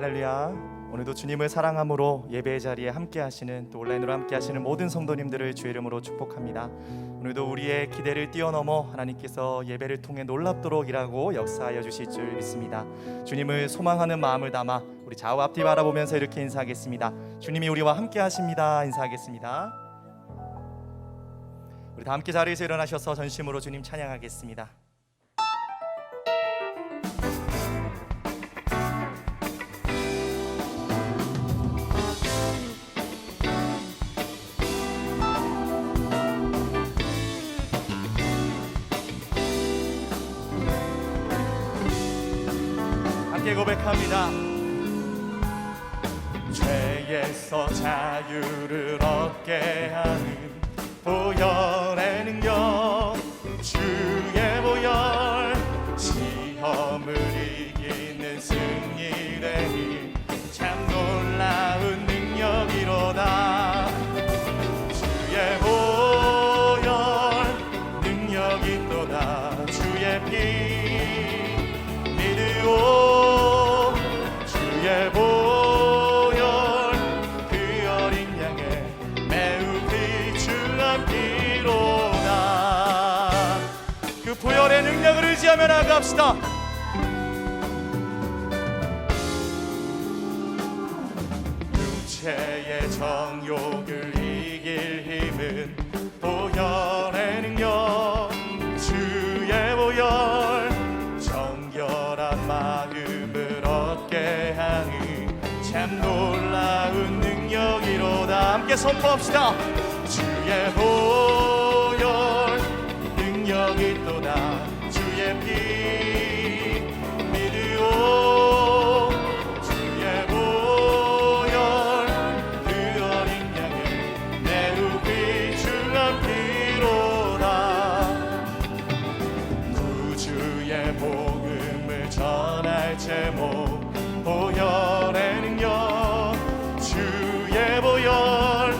할렐루야. 오늘도 주님을 사랑함으로 예배의 자리에 함께 하시는, 또 온라인으로 함께 하시는 모든 성도님들을 주의 이름으로 축복합니다. 오늘도 우리의 기대를 뛰어넘어 하나님께서 예배를 통해 놀랍도록 일하고 역사하여 주실 줄 믿습니다. 주님을 소망하는 마음을 담아 우리 좌우 앞뒤 바라보면서 이렇게 인사하겠습니다. 주님이 우리와 함께 하십니다. 인사하겠습니다. 우리 다 함께 자리에서 일어나셔서 전심으로 주님 찬양하겠습니다. 함께 고백합니다. 죄에서 자유를 얻게 하는 보혈의 능력, 주의 보혈, 시험을 이기는 승리의 힘, 참 놀라운 능력이로다. 주의 보혈 능력이 또다. 주의 피 믿으오. 주의 보혈 그 어린 양의 매우 비추한 피로다. 그 보혈의 능력을 의지하며 나아갑시다. 육체의 정욕을 이길 힘은 보혈의 능력, 주의 보혈, 정결한 마음을 얻게 하니 참 놀라운 능력이로다. 함께 선포합시다. 주의 보혈 능력이 또다. 주의 피 믿으오. 주의 보혈 그 어린 양의 매우 비추한 피로다. 구주의 복음을 전할 제목, 보혈의 능력, 주의 보혈,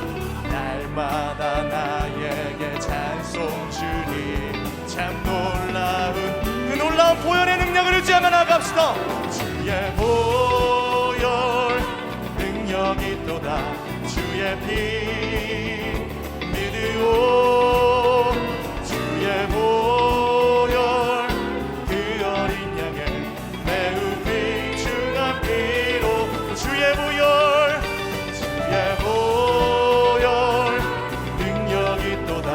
날마다 나에게 찬송 주니 참 놀라운 그 놀라운 보혈의 능력을 의지하며 나갑시다. 주의 보혈 능력이 또다. 주의 피 믿으오. 주의 보혈 그 어린 양의 매우 비추한 피로. 주의 보혈, 주의 보혈 능력이 또다.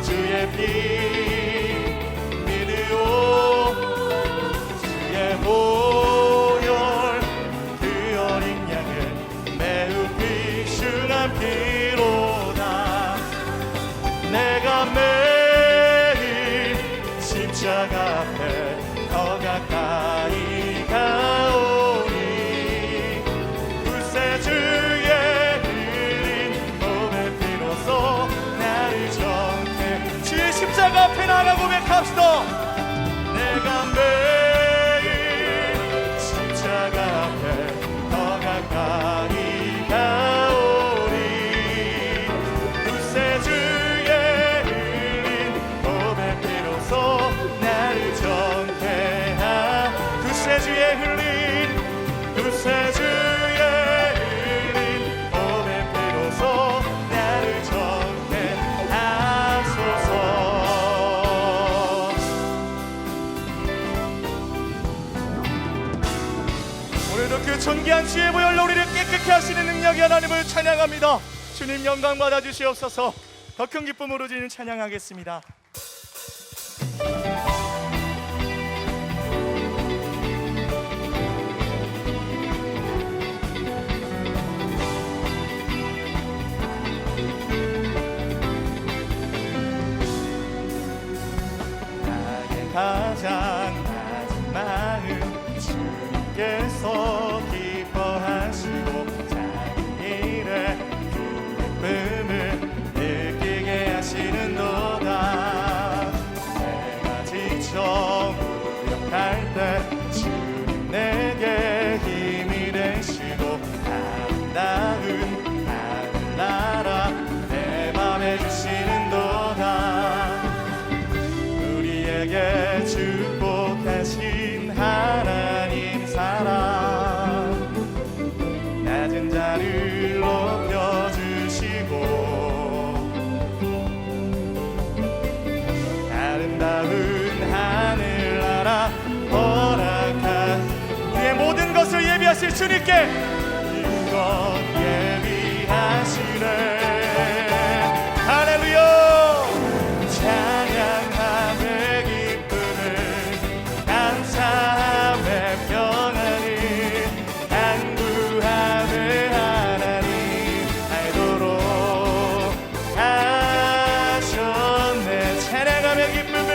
주의 피 믿으오. 주의 보혈 그 어린 양의 매우 비추한 피로다. 내가 매일 십자가 앞에 더 가까이 가오니 구세주의 흘린 몸의 피로써 나를 정케. 주의 십자가 앞에 나가 고백합시다. 내가 매일 십자가 앞에 더 가까이 가오니 구세주의 흘린 몸의 피로써 나를 정케 하. 구세주의 흘린 몸의 피로써 나를 정케 하소서. 오늘도 그 존귀한 주의 보혈로 우리를 깨끗게 하시는 능력이 하나님을 찬양합니다. 주님 영광 받아 주시옵소서. 더 큰 기쁨으로 주님 찬양하겠습니다. 나의 가장 낮은 마음 주께서 기뻐하시고 작은 일에 그 기쁨을 느끼게 하시는도다. 내가 지쳐 무력할 때 주님 내게 힘이 되시고 아름다운 하늘나라 내 맘에 주시는도다. 우리에게 축복하신 하나님 사랑 예배하실 주님께 이것 예비하시네. 할렐루야. 찬양함의 기쁨을 감사함의 평안을 간구함의 하나님 알도록 하셨네. 찬양함의 기쁨을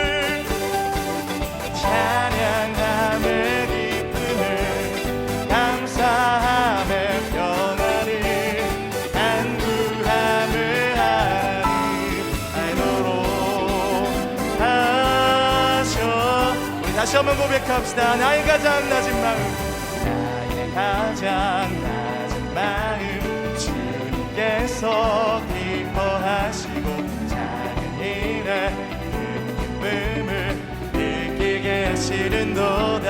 찬양함의 기쁨을 감사함의 평안을 간구함의 하나님 알도록 하셨. 우리 다시 한번 고백합시다. 나의 가장 낮은 마음, 나의 가장 낮은 마음 주님께서 기뻐하시고 작은 일에 기쁨을 느끼게 하시는도다.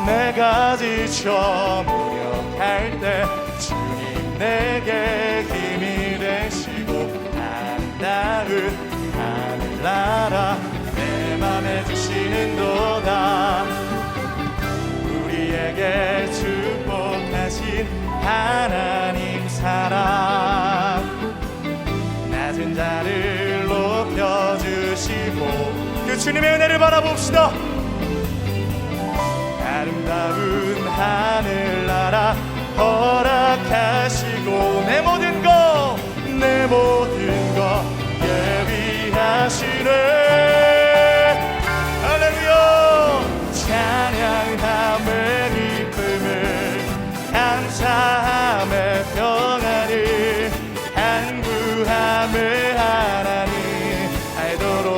내가 지쳐 무력할 때 주님 내게 힘이 되시고 아름다운 하늘나라 내 맘에 주시는도다. 우리에게 축복하신 하나님 사랑 낮은 자를 높여주시고 그 주님의 은혜를 바라봅시다. 아름다운 하늘나라 허락하시고 내 모든 것 예비하시네. 할렐루야. 찬양함의 기쁨을 감사함의 평안을 간구함의 하나님 알도록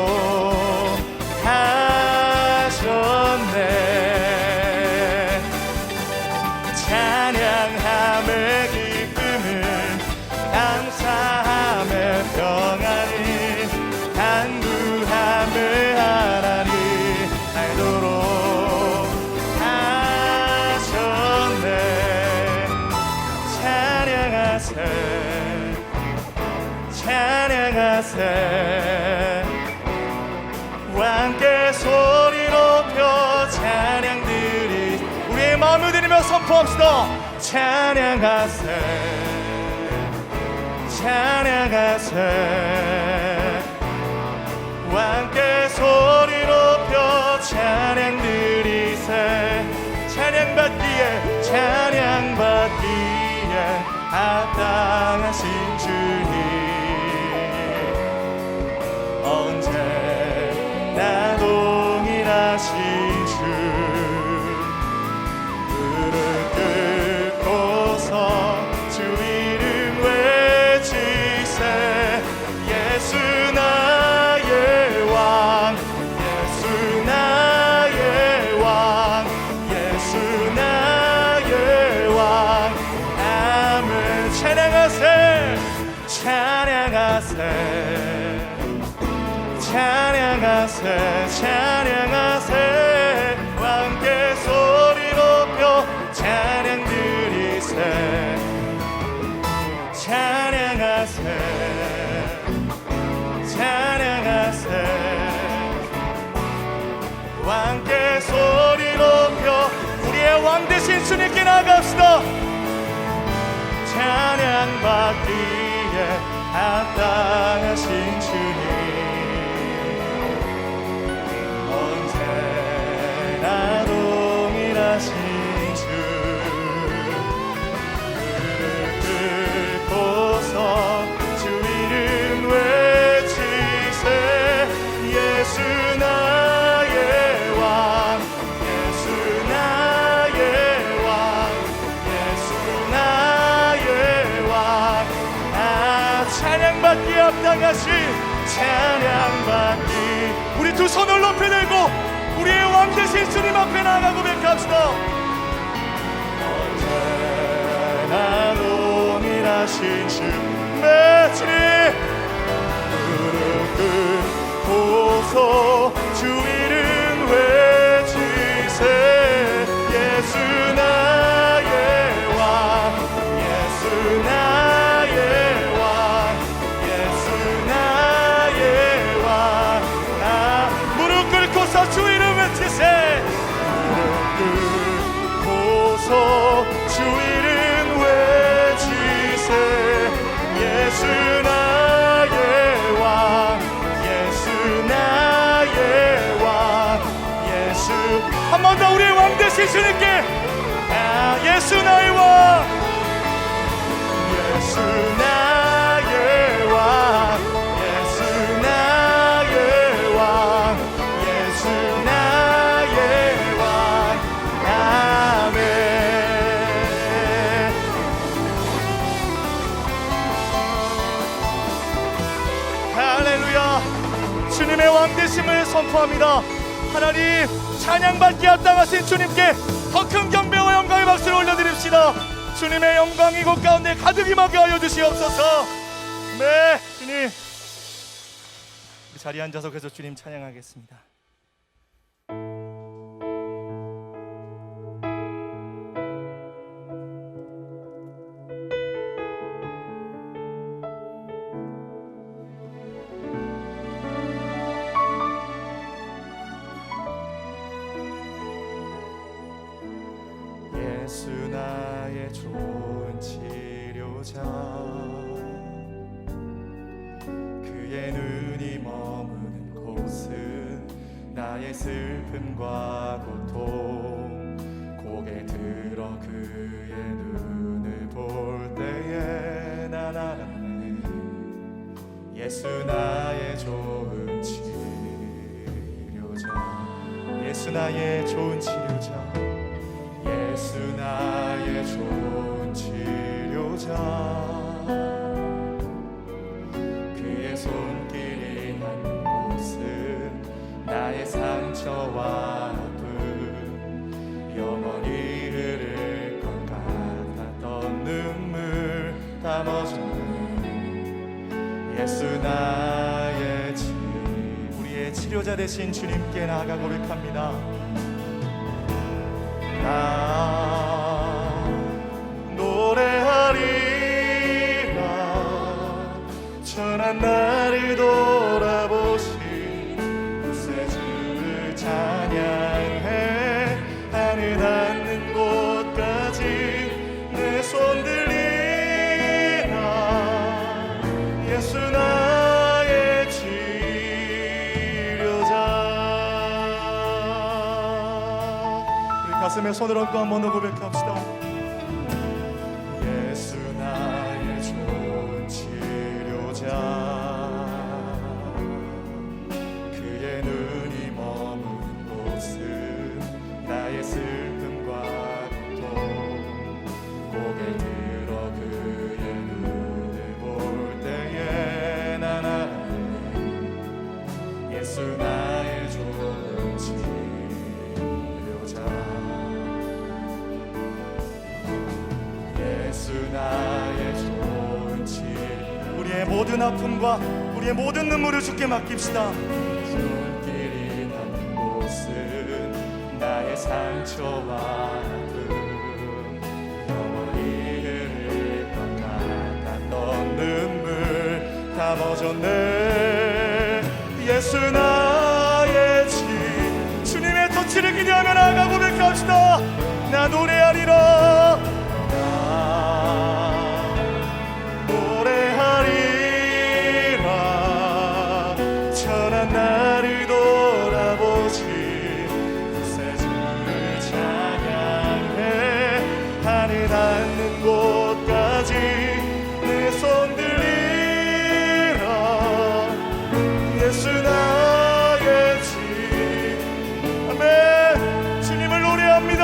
하셨네. 찬양함의 기쁨을 감사함의 평안을 간구함의 하나님 알도록 하셨네. 찬양하세 찬양하세 함께 소리 높여 찬양들이 우리의 마음을 드리며 선포합시다. 찬양하세 찬양하세 함께 소리 높여 찬양드리세. 찬양받기에 합당하신 주님 언제나 동일하신 주 무릎 꿇고서 주 이름 외치세. 예수 나의 왕 예수 나의 왕 예수 나의 왕 아멘. 찬양하세 찬양하세 찬양하세 찬양하세 함께 소리 높여 찬양드리세. 찬양하세 찬양하세 함께 소리 높여 우리의 왕 되신 주님께 나아갑시다. 찬양받기에 합당하신 주님 언제나 동일하신 주 무릎 꿇고서 주 이름 외치세. 예수 나의 왕 예수 나의 왕 예수 나의 왕 아 찬양받기에 합당하신 찬양받기. 우리 두 손을 높이 들고 우리의 왕 되신 주님 앞에 나아가 고백합시다. 언제나 동일하신 주 주님 무릎 꿇고서 주 이름 외치세. 예수 나의 왕 예수 나의 왕 예수 나의 왕 아 무릎 꿇고서 주 이름 외치세. 무릎 꿇고서 되신 주님께 예수 나의 왕, 예수 나의 왕, 예수 나의 왕, 예수 나의 왕. 아멘. 할렐루야. 주님의 왕 되심을 선포합니다. 하나님, 찬양받기 합당하신 주님께 더 큰 경배와 영광의 박수를 올려드립시다. 주님의 영광이 이곳 가운데 가득 임하게 하여 주시옵소서. 네, 주님, 우리 자리에 앉아서 계속 주님 찬양하겠습니다. 예수 나의 좋은 치료자, 그의 눈이 머무는 곳은 나의 슬픔과 고통, 고개 들어 그의 눈을 볼 때에 난 알았네. 예수 나의 좋은 치료자, 예수 나의 좋은 치료자, 예수 나의 좋은 치료자, 그의 손길이 닿는 곳은 나의 상처와 아픔, 영원히 흐를 것 같았던 눈물 담아주는 예수 나의 우리의 치료자 되신 주님께 나아가 고백합니다. 나 노래하리라, 천한 나를 돌아보신 그새 주를 찬양해. 하늘 닿는 곳까지 내 손 들리라. 예수 나의 치료자. 가슴에 손을 얹고 한 번 더 고백합시다. 예수 나의 좋은 치료자, 그의 눈이 머무는 곳은 나의 슬픔과 고통, 고개 들어 그의 눈을 볼 때에 난 알았네. 예수 나의 좋은 치료자, 예수 나의 좋은 치료자. 우리의 모든 아픔과 우리의 모든 눈물을 주께 맡깁시다. 손길이 닿는 곳은 나의 상처와 아픔, 영원히 흐를 것 같았던 눈물 다 멎었네. 예수 나의 주님의 터치를 기대하며 나아가 고백합시다. 나 노래하리라, 노래하리라, 천한 나를 돌아보신 그새 주를 찬양해. 하늘 닿는 곳까지 내 손 들리라. 예수 나의 아멘. 주님을 노래합니다.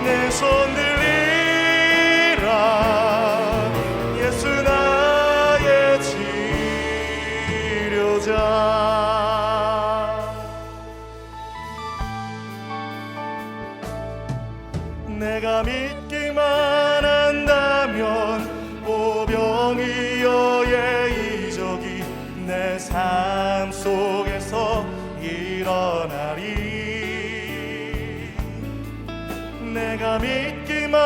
내 손 들리라. 예수 나의 치료자. 내가 믿기만 한다면 오병이어의 이적이 내 삶 속에서 일어나리. 내가 믿기만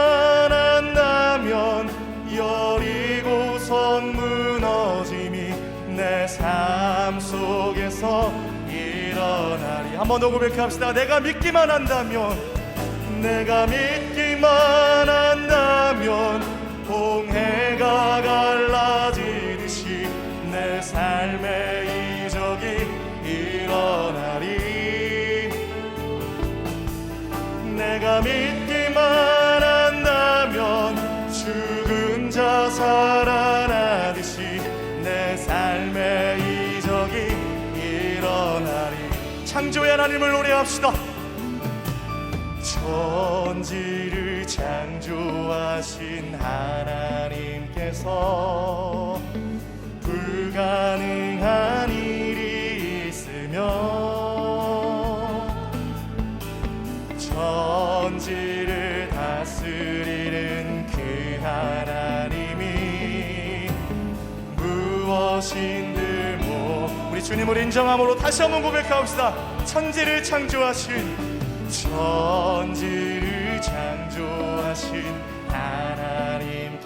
한다면 여리고성 무너짐이 내 삶 속에서 일어나리. 한 번 더 고백합시다. 내가 믿기만 한다면, 내가 믿기만 한다면 홍해가 갈라지듯이 내 삶의 이적이 일어나리. 내가 믿기만 한다면 죽은 자 살아나듯이 내 삶의 이적이 일어나리. 창조의 하나님을 노래합시다. 천지를 창조하신 하나님께서 불가능한 일이 있으며 천지를 다스리는 그 하나님이 무엇인들 우리 주님을 인정함으로 다시 한번 고백합시다. 천지를 창조하신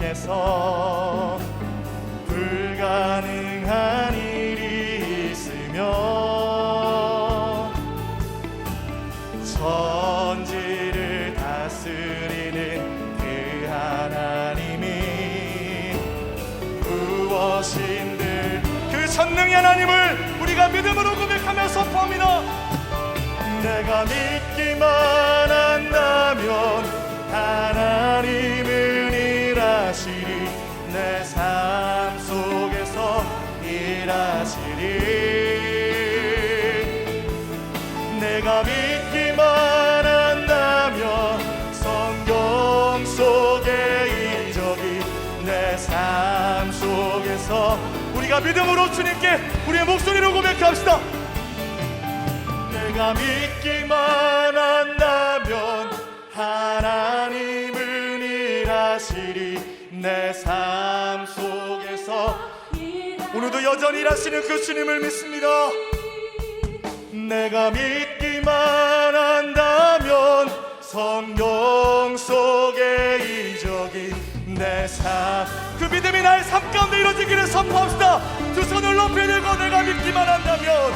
하나님께서 불가능한 일이 있으며 천지를 다스리는 그 하나님이 무엇인들 그 전능의 하나님을 우리가 믿음으로 고백하며 선포합니다. 내가 믿기만 한다면 하나님은 일하시리. 내 삶 속에서 일하시리. 내가 믿기만 한다면 성경 속의 이적이 내 삶 속에서 우리가 믿음으로 주님께 우리의 목소리로 고백합시다. 내가 믿기만 한다면 하나님은 일하시리. 내 삶 속에서 오늘도 여전히 일하시는 그 주님을 믿습니다. 내가 믿기만 한다면 성경 속의 이적이 내 삶 그 믿음이 나의 삶 가운데 이루어지기를 선포합시다. 두 손을 높이 들고 내가 믿기만 한다면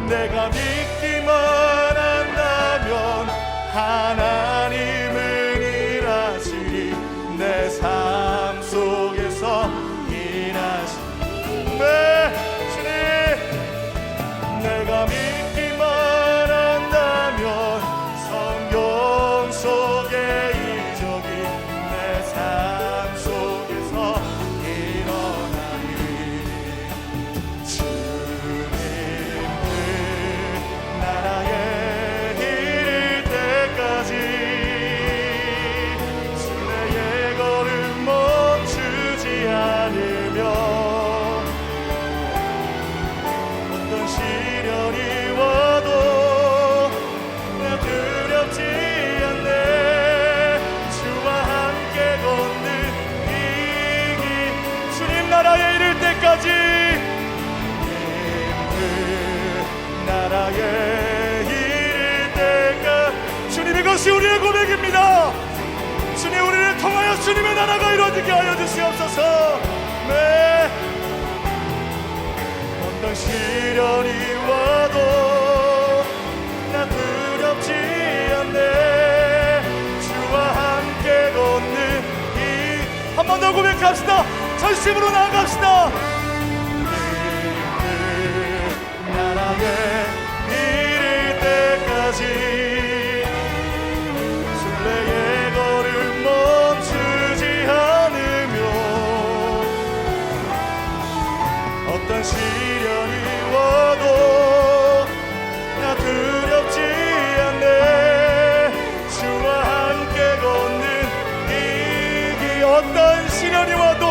내가 믿기만 한다면 하나님은 일하시리. 내 삶 속에서 일하시리. 네, 주님. 내가 믿기만 한다면 성경 속의 이적이 내 삶 속에서 일어나리. 나라에 이를 때까지 순례의 걸음 멈추지 않으며 어떤 시련이 와도 나 두렵지 않네. 주와 함께 걷는 이 길 주님 나라에 이를 때까지 나라에 이를 때가 주님 이것이 우리의 고백입니다. 주님 우리를 통하여 주님의 나라가 이루어지게 하여 주시옵소서. 네. 어떤 시련이 와도 나 두렵지 않네. 주와 함께 걷는 이 한 번 더 고백합시다. 전심으로 나아갑시다. 나라에 이를 때까지 순례의 걸음 멈추지 않으며 어떤 시련이 와도 나 두렵지 않네. 주와 함께 걷는 이 길 어떤 시련이 와도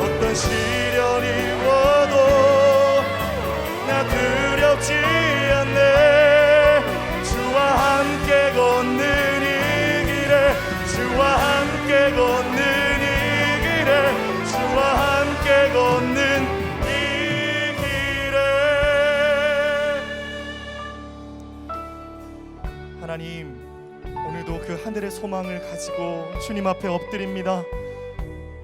어떤 시련이 와도 나 두렵지 않네. 주와 함께 걷는 이 길에 주와 함께 걷는 이 길에 주와 함께 걷는 이 길에 하나님 오늘도 그 하늘의 소망을 가지고 주님 앞에 엎드립니다.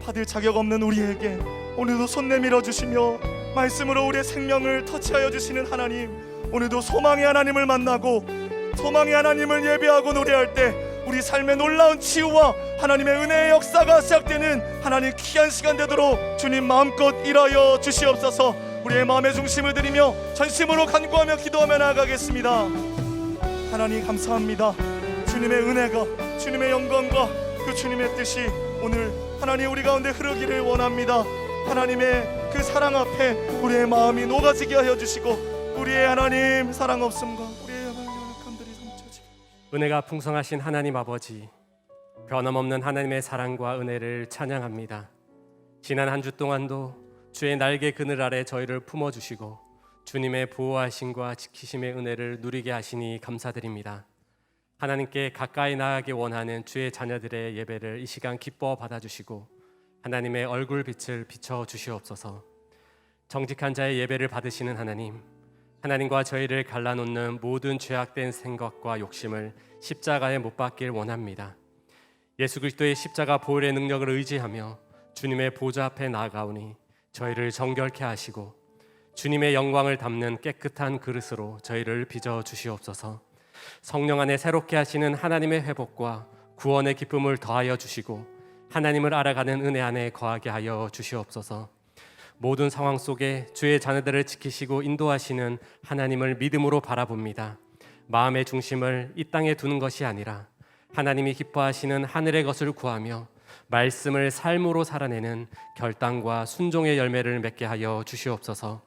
받을 자격 없는 우리에게 오늘도 손 내밀어 주시며 말씀으로 우리의 생명을 터치하여 주시는 하나님, 오늘도 소망의 하나님을 만나고 소망의 하나님을 예배하고 노래할 때 우리 삶의 놀라운 치유와 하나님의 은혜의 역사가 시작되는 하나님 귀한 시간 되도록 주님 마음껏 일하여 주시옵소서. 우리의 마음의 중심을 드리며 전심으로 간구하며 기도하며 나아가겠습니다. 하나님 감사합니다. 주님의 은혜가, 주님의 영광과 그 주님의 뜻이 오늘 하나님 우리 가운데 흐르기를 원합니다. 하나님의 그 사랑 앞에 우리의 마음이 녹아지게 하여 주시고 우리의 하나님 사랑 없음과 우리의 연약함들이 삼켜지게. 은혜가 풍성하신 하나님 아버지, 변함없는 하나님의 사랑과 은혜를 찬양합니다. 지난 한 주 동안도 주의 날개 그늘 아래 저희를 품어주시고 주님의 보호하심과 지키심의 은혜를 누리게 하시니 감사드립니다. 하나님께 가까이 나아가기 원하는 주의 자녀들의 예배를 이 시간 기뻐 받아주시고 하나님의 얼굴빛을 비춰주시옵소서. 정직한 자의 예배를 받으시는 하나님, 하나님과 저희를 갈라놓는 모든 죄악된 생각과 욕심을 십자가에 못 박길 원합니다. 예수 그리스도의 십자가 보혈의 능력을 의지하며 주님의 보좌 앞에 나아가오니 저희를 정결케 하시고 주님의 영광을 담는 깨끗한 그릇으로 저희를 빚어 주시옵소서. 성령 안에 새롭게 하시는 하나님의 회복과 구원의 기쁨을 더하여 주시고 하나님을 알아가는 은혜 안에 거하게 하여 주시옵소서. 모든 상황 속에 주의 자녀들을 지키시고 인도하시는 하나님을 믿음으로 바라봅니다. 마음의 중심을 이 땅에 두는 것이 아니라 하나님이 기뻐하시는 하늘의 것을 구하며 말씀을 삶으로 살아내는 결단과 순종의 열매를 맺게 하여 주시옵소서.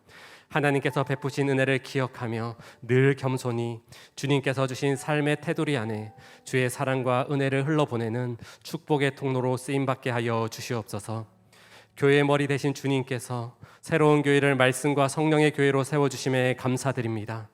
하나님께서 베푸신 은혜를 기억하며 늘 겸손히 주님께서 주신 삶의 테두리 안에 주의 사랑과 은혜를 흘러보내는 축복의 통로로 쓰임받게 하여 주시옵소서. 교회의 머리 되신 주님께서 새로운 교회를 말씀과 성령의 교회로 세워주심에 감사드립니다.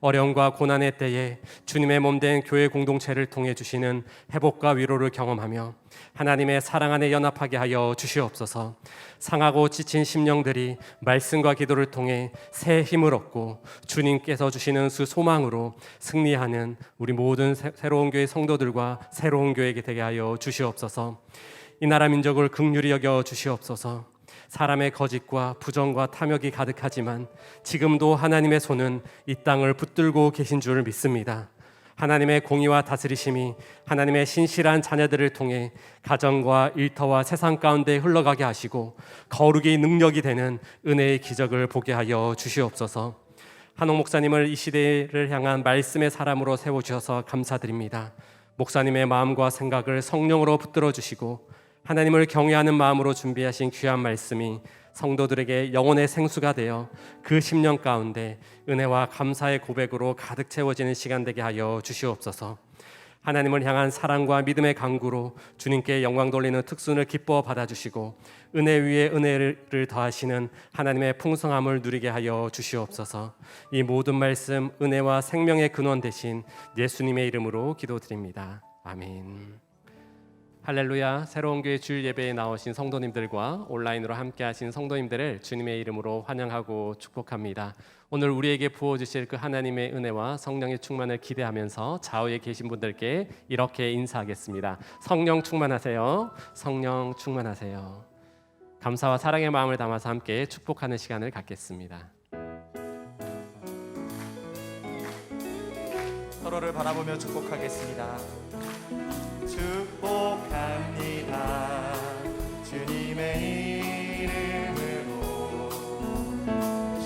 어려움과 고난의 때에 주님의 몸된 교회 공동체를 통해 주시는 회복과 위로를 경험하며 하나님의 사랑 안에 연합하게 하여 주시옵소서. 상하고 지친 심령들이 말씀과 기도를 통해 새 힘을 얻고 주님께서 주시는 그 소망으로 승리하는 우리 모든 새로운 교회 성도들과 새로운 교회가 되게 하여 주시옵소서. 이 나라 민족을 긍휼히 여겨 주시옵소서. 사람의 거짓과 부정과 탐욕이 가득하지만 지금도 하나님의 손은 이 땅을 붙들고 계신 줄 믿습니다. 하나님의 공의와 다스리심이 하나님의 신실한 자녀들을 통해 가정과 일터와 세상 가운데 흘러가게 하시고 거룩의 능력이 되는 은혜의 기적을 보게 하여 주시옵소서. 한옥 목사님을 이 시대를 향한 말씀의 사람으로 세워주셔서 감사드립니다. 목사님의 마음과 생각을 성령으로 붙들어 주시고 하나님을 경외하는 마음으로 준비하신 귀한 말씀이 성도들에게 영혼의 생수가 되어 그 10년 가운데 은혜와 감사의 고백으로 가득 채워지는 시간 되게 하여 주시옵소서. 하나님을 향한 사랑과 믿음의 간구로 주님께 영광 돌리는 특순을 기뻐 받아주시고 은혜 위에 은혜를 더하시는 하나님의 풍성함을 누리게 하여 주시옵소서. 이 모든 말씀 은혜와 생명의 근원 되신 예수님의 이름으로 기도드립니다. 아멘. 할렐루야. 새로운 교회 주일 예배에 나오신 성도님들과 온라인으로 함께하신 성도님들을 주님의 이름으로 환영하고 축복합니다. 오늘 우리에게 부어주실 그 하나님의 은혜와 성령의 충만을 기대하면서 좌우에 계신 분들께 이렇게 인사하겠습니다. 성령 충만하세요. 성령 충만하세요. 감사와 사랑의 마음을 담아서 함께 축복하는 시간을 갖겠습니다. 서로를 바라보며 축복하겠습니다. 축복합니다. 주님의 이름으로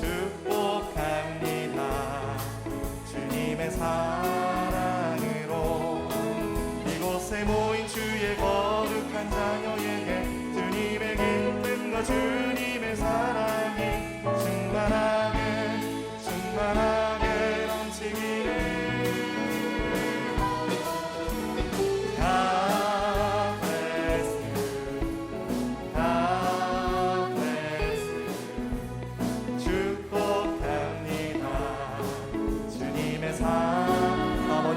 축복합니다. 주님의 사랑으로 이곳에 모인 주의 거룩한 자녀에게 주님의 기쁨과 주님의 사랑이 충만하게 넘치기를.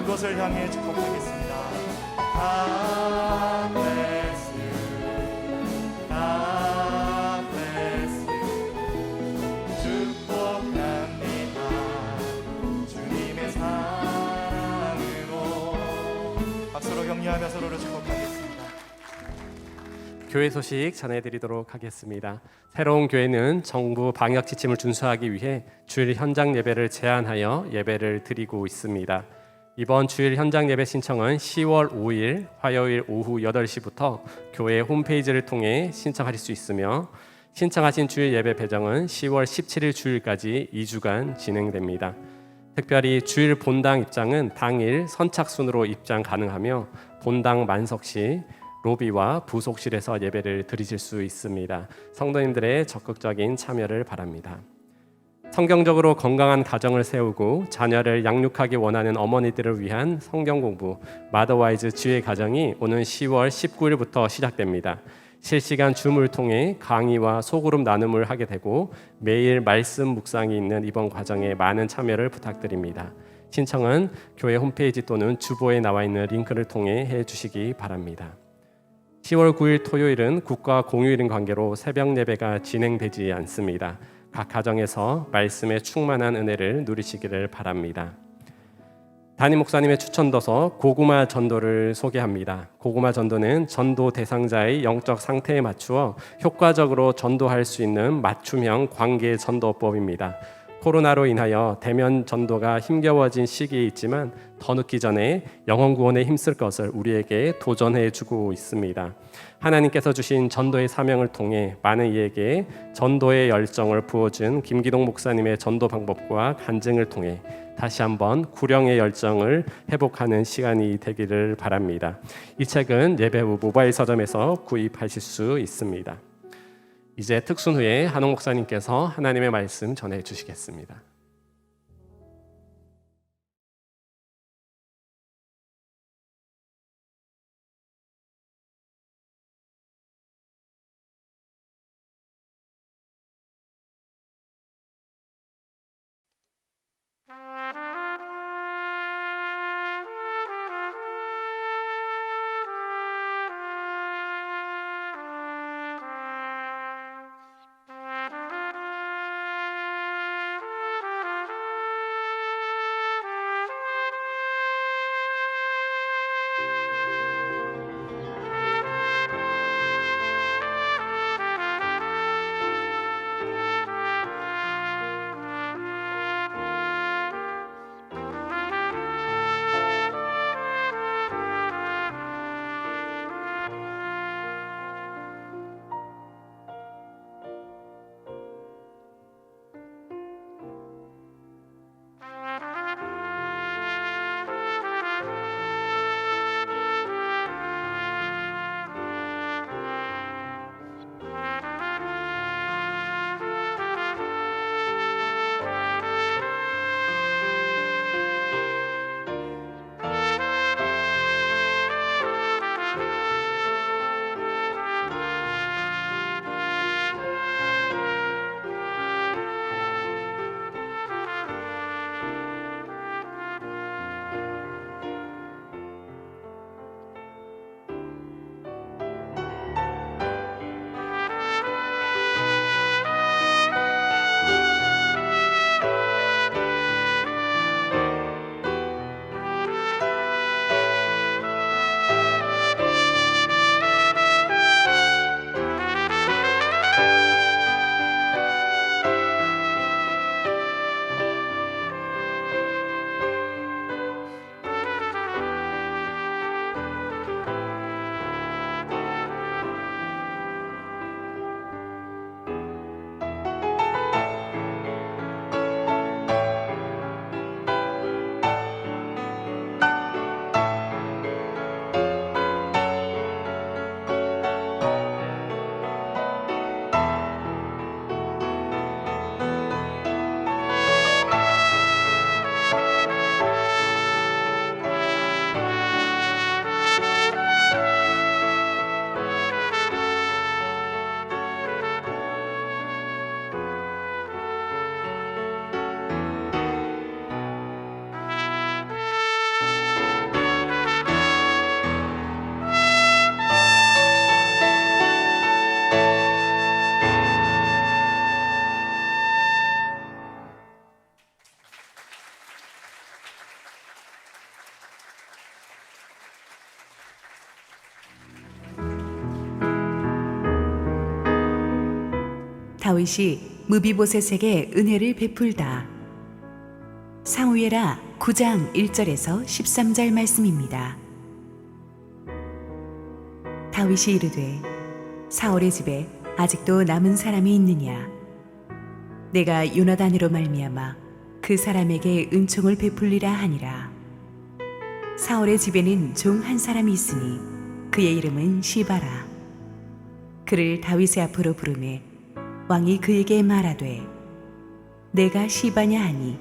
것을 향해 축복하겠습니다. God bless you. God bless you. 축복합니다. 주님의 사랑으로 박수로 격려하며 서로를 축복하겠습니다. 교회 소식 전해드리도록 하겠습니다. 새로운 교회는 정부 방역 지침을 준수하기 위해 주일 현장 예배를 제한하여 예배를 드리고 있습니다. 이번 주일 현장 예배 신청은 10월 5일 화요일 오후 8시부터 교회 홈페이지를 통해 신청하실 수 있으며 신청하신 주일 예배 배정은 10월 17일 주일까지 2주간 진행됩니다. 특별히 주일 본당 입장은 당일 선착순으로 입장 가능하며 본당 만석 시 로비와 부속실에서 예배를 드리실 수 있습니다. 성도님들의 적극적인 참여를 바랍니다. 성경적으로 건강한 가정을 세우고 자녀를 양육하기 원하는 어머니들을 위한 성경 공부 마더와이즈 지혜 가정이 오는 10월 19일부터 시작됩니다. 실시간 줌을 통해 강의와 소그룹 나눔을 하게 되고 매일 말씀 묵상이 있는 이번 과정에 많은 참여를 부탁드립니다. 신청은 교회 홈페이지 또는 주보에 나와 있는 링크를 통해 해주시기 바랍니다. 10월 9일 토요일은 국가 공휴일인 관계로 새벽 예배가 진행되지 않습니다. 각 가정에서 말씀의 충만한 은혜를 누리시기를 바랍니다. 담임 목사님의 추천도서 고구마 전도를 소개합니다. 고구마 전도는 전도 대상자의 영적 상태에 맞추어 효과적으로 전도할 수 있는 맞춤형 관계 전도법입니다. 코로나로 인하여 대면 전도가 힘겨워진 시기에 있지만 더 늦기 전에 영혼 구원에 힘쓸 것을 우리에게 도전해 주고 있습니다. 하나님께서 주신 전도의 사명을 통해 많은 이에게 전도의 열정을 부어준 김기동 목사님의 전도 방법과 간증을 통해 다시 한번 구령의 열정을 회복하는 시간이 되기를 바랍니다. 이 책은 예배 후 모바일 서점에서 구입하실 수 있습니다. 이제 특순 후에 한옥 목사님께서 하나님의 말씀 전해 주시겠습니다. 다윗이 무비보셋에게 은혜를 베풀다. 사무엘하 9장 1절에서 13절 말씀입니다. 다윗이 이르되 사울의 집에 아직도 남은 사람이 있느냐? 내가 요나단으로 말미암아 그 사람에게 은총을 베풀리라 하니라. 사울의 집에는 종 한 사람이 있으니 그의 이름은 시바라. 그를 다윗의 앞으로 부르매 왕이 그에게 말하되 내가 시바냐 하니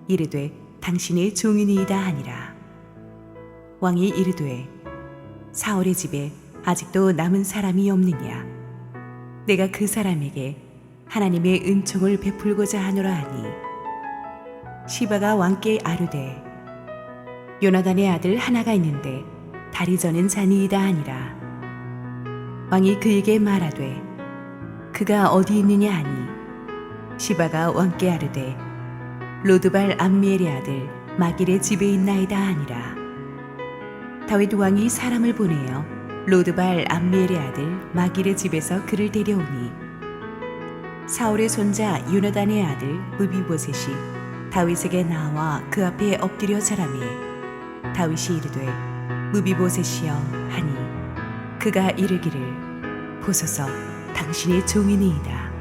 이르되 당신의 종이니이다 하니라. 왕이 이르되 사울의 집에 아직도 남은 사람이 없느냐? 내가 그 사람에게 하나님의 은총을 베풀고자 하노라 하니 시바가 왕께 아뢰되 요나단의 아들 하나가 있는데 다리 저는 자니이다 하니라. 왕이 그에게 말하되 그가 어디 있느냐 하니 시바가 왕께 아뢰되 로드발 암미엘의 아들 마길의 집에 있나이다 하니라. 다윗 왕이 사람을 보내어 로드발 암미엘의 아들 마길의 집에서 그를 데려오니 사울의 손자 요나단의 아들 무비보셋이 다윗에게 나와 그 앞에 엎드려 절하매 다윗이 이르되 무비보셋이여 하니 그가 이르기를 보소서 당신의 종이니이다.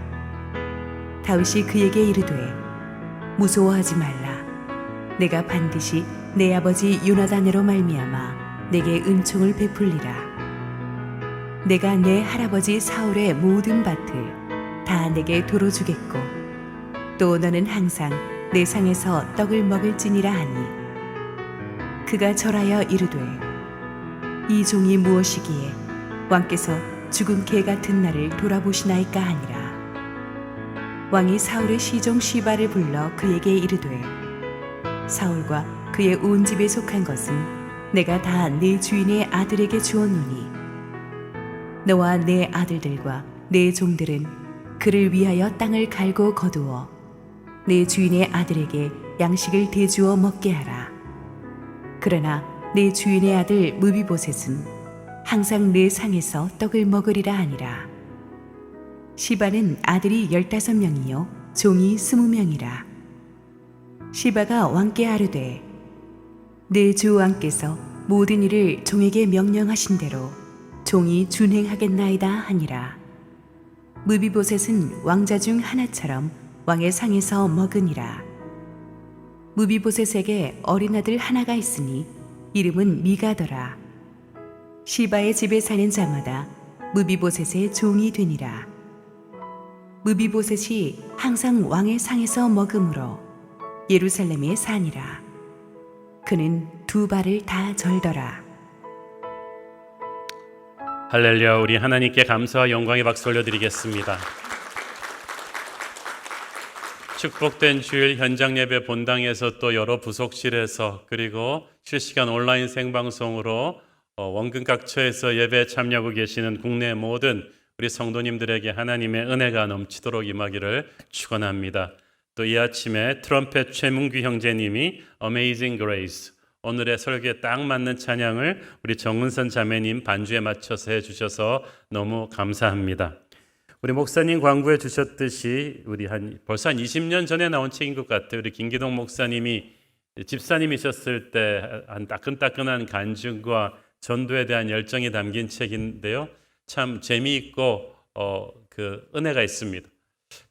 다윗이 그에게 이르되 무서워하지 말라. 내가 반드시 내 아버지 요나단으로 말미암아 내게 은총을 베풀리라. 내가 내 할아버지 사울의 모든 밭을 다 내게 도로 주겠고 또 너는 항상 내 상에서 떡을 먹을지니라 하니 그가 절하여 이르되 이 종이 무엇이기에 왕께서 죽은 개 같은 나를 돌아보시나이까 하니라. 왕이 사울의 시종 시바를 불러 그에게 이르되 사울과 그의 온 집에 속한 것은 내가 다 내 주인의 아들에게 주었노니 너와 내 아들들과 내 종들은 그를 위하여 땅을 갈고 거두어 내 주인의 아들에게 양식을 대주어 먹게 하라. 그러나 내 주인의 아들 무비보셋은 항상 내 상에서 떡을 먹으리라 하니라. 시바는 아들이 15명이요 종이 20명이라. 시바가 왕께 아뢰되 내 주 왕께서 모든 일을 종에게 명령하신 대로 종이 준행하겠나이다 하니라. 무비보셋은 왕자 중 하나처럼 왕의 상에서 먹으니라. 무비보셋에게 어린 아들 하나가 있으니 이름은 미가더라. 시바의 집에 사는 자마다 무비보셋의 종이 되니라. 무비보셋이 항상 왕의 상에서 먹으므로 예루살렘에 사니라. 그는 두 발을 다 절더라. 할렐루야. 우리 하나님께 감사와 영광의 박수 올려드리겠습니다. 축복된 주일 현장 예배 본당에서 또 여러 부속실에서 그리고 실시간 온라인 생방송으로 원근 각처에서 예배에 참여하고 계시는 국내 모든 우리 성도님들에게 하나님의 은혜가 넘치도록 임하기를 축원합니다. 또 이 아침에 트럼펫 최문규 형제님이 Amazing Grace 오늘의 설교에 딱 맞는 찬양을 우리 정은선 자매님 반주에 맞춰서 해주셔서 너무 감사합니다. 우리 목사님 광고해 주셨듯이 우리 벌써 한 20년 전에 나온 책인 것 같아요. 우리 김기동 목사님이 집사님이셨을 때 한 따끈따끈한 간증과 전도에 대한 열정이 담긴 책인데요. 참 재미있고 그 은혜가 있습니다.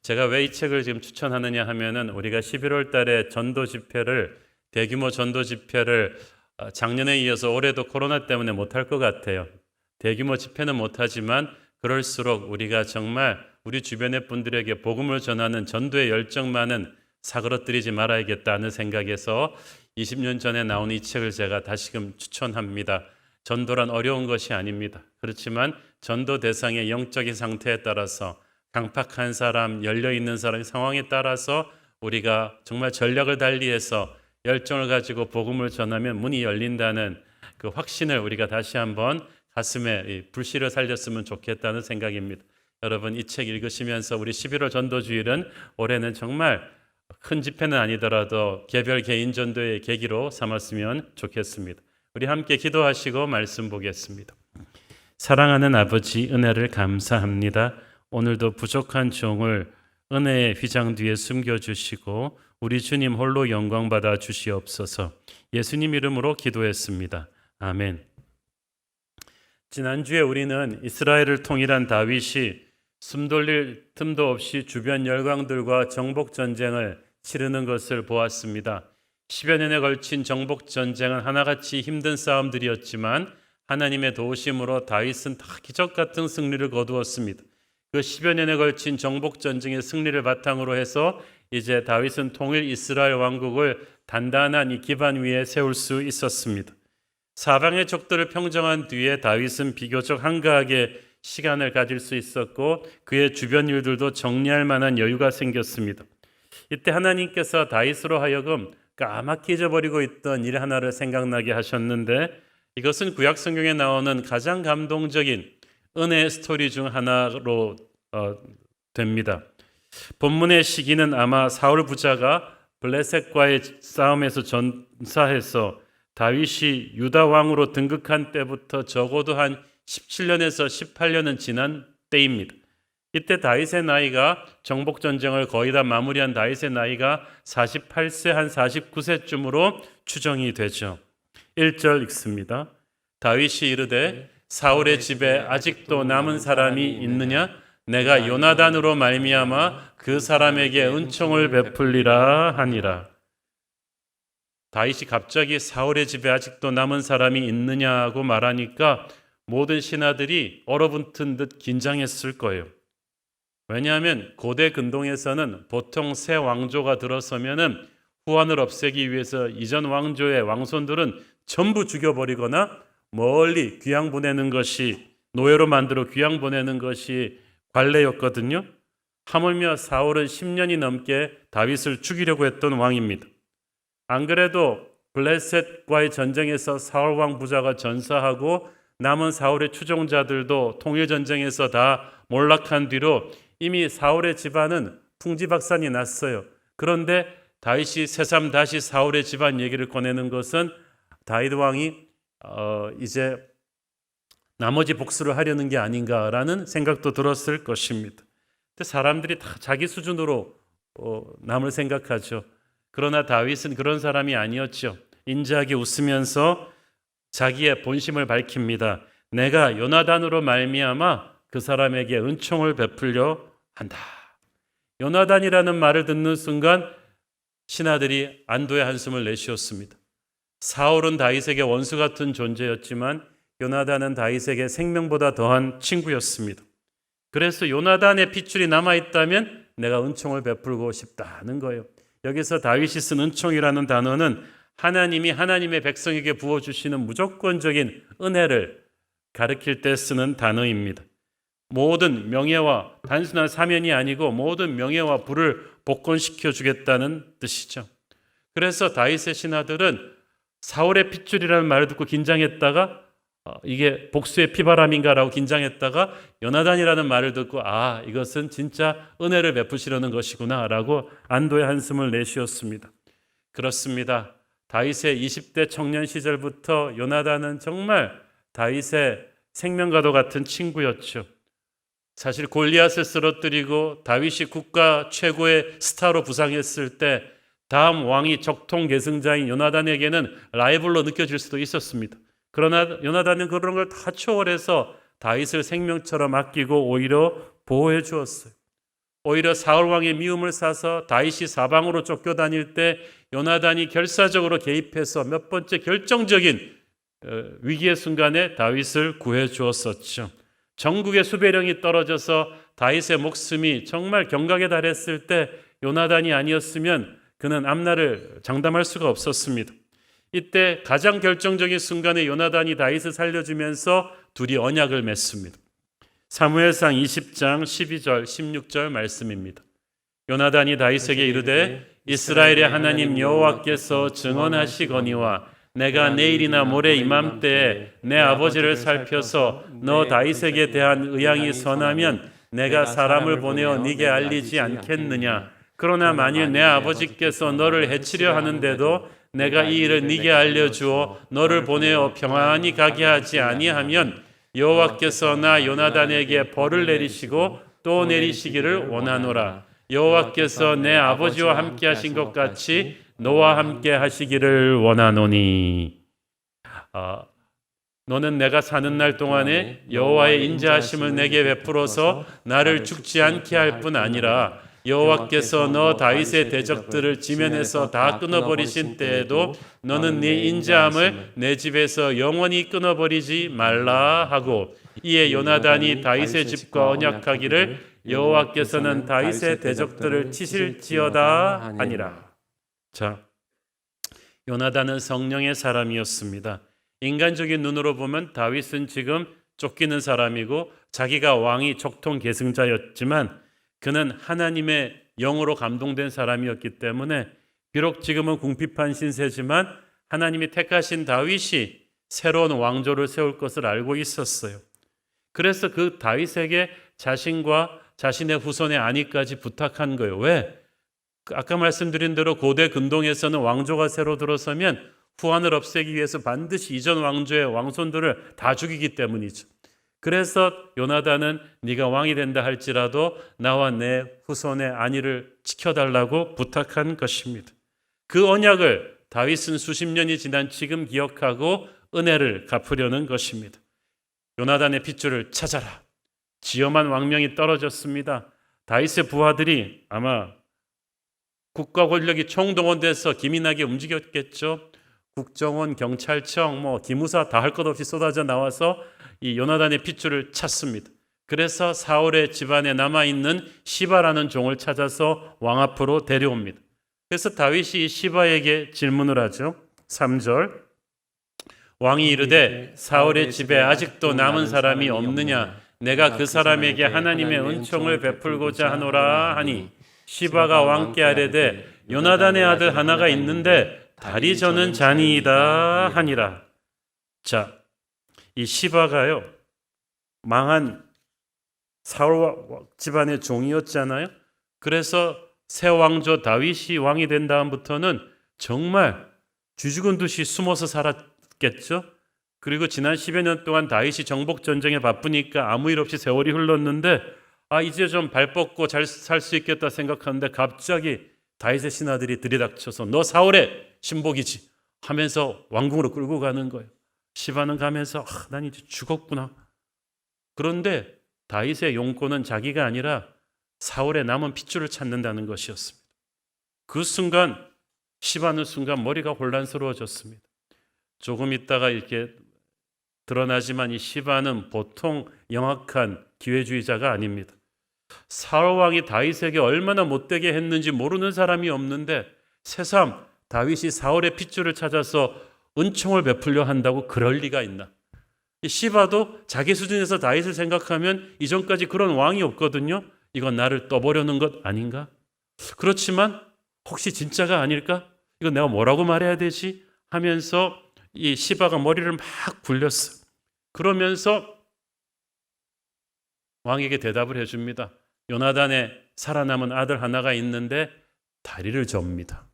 제가 왜 이 책을 지금 추천하느냐 하면은 우리가 11월 달에 전도 집회를 대규모 전도 집회를 작년에 이어서 올해도 코로나 때문에 못할 것 같아요. 대규모 집회는 못하지만 그럴수록 우리가 정말 우리 주변의 분들에게 복음을 전하는 전도의 열정만은 사그러뜨리지 말아야겠다는 생각에서 20년 전에 나온 이 책을 제가 다시금 추천합니다. 전도란 어려운 것이 아닙니다. 그렇지만 전도 대상의 영적인 상태에 따라서 강팍한 사람, 열려있는 사람의 상황에 따라서 우리가 정말 전략을 달리해서 열정을 가지고 복음을 전하면 문이 열린다는 그 확신을 우리가 다시 한번 가슴에 불씨를 살렸으면 좋겠다는 생각입니다. 여러분 이 책 읽으시면서 우리 11월 전도주일은 올해는 정말 큰 집회는 아니더라도 개별 개인 전도의 계기로 삼았으면 좋겠습니다. 우리 함께 기도하시고 말씀 보겠습니다. 사랑하는 아버지 은혜를 감사합니다. 오늘도 부족한 종을 은혜의 휘장 뒤에 숨겨주시고 우리 주님 홀로 영광 받아 주시옵소서. 예수님 이름으로 기도했습니다. 아멘. 지난주에 우리는 이스라엘을 통일한 다윗이 숨돌릴 틈도 없이 주변 열강들과 정복 전쟁을 치르는 것을 보았습니다. 10여 년에 걸친 정복 전쟁은 하나같이 힘든 싸움들이었지만 하나님의 도우심으로 다윗은 다 기적 같은 승리를 거두었습니다. 그 10여 년에 걸친 정복 전쟁의 승리를 바탕으로 해서 이제 다윗은 통일 이스라엘 왕국을 단단한 이 기반 위에 세울 수 있었습니다. 사방의 적들을 평정한 뒤에 다윗은 비교적 한가하게 시간을 가질 수 있었고 그의 주변 일들도 정리할 만한 여유가 생겼습니다. 이때 하나님께서 다윗으로 하여금 까맣게 잊어버리고 있던 일 하나를 생각나게 하셨는데 이것은 구약 성경에 나오는 가장 감동적인 은혜의 스토리 중 하나로 됩니다. 본문의 시기는 아마 사울 부자가 블레셋과의 싸움에서 전사해서 다윗이 유다 왕으로 등극한 때부터 적어도 한 17년에서 18년은 지난 때입니다. 이때 다윗의 나이가 정복 전쟁을 거의 다 마무리한 다윗의 나이가 48세 한 49세쯤으로 추정이 되죠. 1절 읽습니다. 다윗이 이르되 사울의 집에 아직도 남은 사람이 있느냐? 내가 요나단으로 말미암아 그 사람에게 은총을 베풀리라 하니라. 다윗이 갑자기 사울의 집에 아직도 남은 사람이 있느냐고 말하니까 모든 신하들이 얼어붙은 듯 긴장했을 거예요. 왜냐하면 고대 근동에서는 보통 새 왕조가 들어서면은 후환을 없애기 위해서 이전 왕조의 왕손들은 전부 죽여버리거나 멀리 귀양 보내는 것이 노예로 만들어 귀양 보내는 것이 관례였거든요. 하물며 사울은 10년이 넘게 다윗을 죽이려고 했던 왕입니다. 안 그래도 블레셋과의 전쟁에서 사울 왕 부자가 전사하고 남은 사울의 추종자들도 통일 전쟁에서 다 몰락한 뒤로 이미 사울의 집안은 풍지박산이 났어요. 그런데 다윗이 새삼 다시 사울의 집안 얘기를 꺼내는 것은 다윗 왕이 이제 나머지 복수를 하려는 게 아닌가라는 생각도 들었을 것입니다. 근데 사람들이 다 자기 수준으로 남을 생각하죠. 그러나 다윗은 그런 사람이 아니었죠. 인자하게 웃으면서 자기의 본심을 밝힙니다. 내가 요나단으로 말미암아 그 사람에게 은총을 베풀려 한다. 요나단이라는 말을 듣는 순간 신하들이 안도의 한숨을 내쉬었습니다. 사울은 다윗에게 원수 같은 존재였지만 요나단은 다윗에게 생명보다 더한 친구였습니다. 그래서 요나단의 핏줄이 남아있다면 내가 은총을 베풀고 싶다는 거예요. 여기서 다윗이 쓴 은총이라는 단어는 하나님이 하나님의 백성에게 부어주시는 무조건적인 은혜를 가리킬 때 쓰는 단어입니다. 모든 명예와 단순한 사면이 아니고 모든 명예와 부를 복권시켜 주겠다는 뜻이죠. 그래서 다윗의 신하들은 사울의 핏줄이라는 말을 듣고 긴장했다가 이게 복수의 피바람인가라고 긴장했다가 요나단이라는 말을 듣고 이것은 진짜 은혜를 베푸시려는 것이구나 라고 안도의 한숨을 내쉬었습니다. 그렇습니다. 다윗의 20대 청년 시절부터 요나단은 정말 다윗의 생명과도 같은 친구였죠. 사실 골리앗을 쓰러뜨리고 다윗이 국가 최고의 스타로 부상했을 때 다음 왕이 적통 계승자인 요나단에게는 라이벌로 느껴질 수도 있었습니다. 그러나 요나단은 그런 걸 다 초월해서 다윗을 생명처럼 아끼고 오히려 보호해 주었어요. 오히려 사울 왕의 미움을 사서 다윗이 사방으로 쫓겨다닐 때 요나단이 결사적으로 개입해서 몇 번째 결정적인 위기의 순간에 다윗을 구해 주었었죠. 전국의 수배령이 떨어져서 다윗의 목숨이 정말 경각에 달했을 때 요나단이 아니었으면 그는 앞날을 장담할 수가 없었습니다. 이때 가장 결정적인 순간에 요나단이 다윗을 살려주면서 둘이 언약을 맺습니다. 사무엘상 20장 12절 16절 말씀입니다. 요나단이 다윗에게 이르되 이스라엘의 하나님 여호와께서 증언하시거니와 내가 내일이나 모레 이맘때에 내 아버지를 살펴서 너 다윗에게 대한 의향이 선하면 내가 사람을 보내어 네게 알리지 않겠느냐. 그러나 만일 내 아버지께서 너를 해치려 하는데도 내가 이 일을 네게 알려주어 너를 보내어 평안히 가게 하지 아니하면 여호와께서 나 요나단에게 벌을 내리시고 또 내리시기를 원하노라. 여호와께서 내 아버지와 함께 하신 것 같이 너와 함께 하시기를 원하노니. 너는 내가 사는 날 동안에 여호와의 인자하심을 내게 베풀어서 나를 죽지 않게 할 뿐 아니라 여호와께서 너 다윗의 대적들을 지면에서 다 끊어버리신 때에도 너는 네 인자함을 내 집에서 영원히 끊어버리지 말라 하고, 이에 요나단이 다윗의 집과 언약하기를 여호와께서는 다윗의 대적들을 치실지어다 하니라. 자, 요나단은 성령의 사람이었습니다. 인간적인 눈으로 보면 다윗은 지금 쫓기는 사람이고 자기가 왕이 족통 계승자였지만 그는 하나님의 영으로 감동된 사람이었기 때문에 비록 지금은 궁핍한 신세지만 하나님이 택하신 다윗이 새로운 왕조를 세울 것을 알고 있었어요. 그래서 그 다윗에게 자신과 자신의 후손의 안위까지 부탁한 거예요. 왜? 아까 말씀드린 대로 고대 근동에서는 왕조가 새로 들어서면 후환을 없애기 위해서 반드시 이전 왕조의 왕손들을 다 죽이기 때문이죠. 그래서 요나단은 네가 왕이 된다 할지라도 나와 내 후손의 안위를 지켜달라고 부탁한 것입니다. 그 언약을 다윗은 수십 년이 지난 지금 기억하고 은혜를 갚으려는 것입니다. 요나단의 핏줄을 찾아라. 지엄한 왕명이 떨어졌습니다. 다윗의 부하들이 아마 국가 권력이 총동원돼서 기민하게 움직였겠죠. 국정원, 경찰청, 기무사 다 할 것 없이 쏟아져 나와서 이 요나단의 핏줄을 찾습니다. 그래서 사울의 집안에 남아있는 시바라는 종을 찾아서 왕 앞으로 데려옵니다. 그래서 다윗이 시바에게 질문을 하죠. 3절 왕이 이르되 사울의 집에 아직도 남은 사람이 없느냐? 내가 그 사람에게 하나님의 은총을 베풀고자 하노라 하니 시바가 왕께 아뢰되 요나단의 아들 하나가 있는데 다리 저는 자니이다 하니라. 자, 이 시바가요 망한 사울 집안의 종이었잖아요. 그래서 새 왕조 다윗이 왕이 된 다음부터는 정말 쥐죽은 듯이 숨어서 살았겠죠. 그리고 지난 10여 년 동안 다윗이 정복 전쟁에 바쁘니까 아무 일 없이 세월이 흘렀는데 이제 좀 발 뻗고 잘 살 수 있겠다 생각하는데 갑자기 다윗의 신하들이 들이닥쳐서 너 사울의 신복이지 하면서 왕궁으로 끌고 가는 거예요. 시바는 가면서 난 이제 죽었구나. 그런데 다윗의 용건은 자기가 아니라 사울의 남은 핏줄을 찾는다는 것이었습니다. 그 순간 시바는 순간 머리가 혼란스러워졌습니다. 조금 있다가 이렇게 드러나지만 이 시바는 보통 영악한 기회주의자가 아닙니다. 사울 왕이 다윗에게 얼마나 못되게 했는지 모르는 사람이 없는데 새삼 다윗이 사울의 핏줄을 찾아서 은총을 베풀려 한다고 그럴 리가 있나? 시바도 자기 수준에서 다윗을 생각하면 이전까지 그런 왕이 없거든요. 이건 나를 떠보려는 것 아닌가? 그렇지만 혹시 진짜가 아닐까? 이건 내가 뭐라고 말해야 되지? 하면서 이 시바가 머리를 막 굴렸어. 그러면서 왕에게 대답을 해줍니다. 요나단의 살아남은 아들 하나가 있는데 다리를 접니다.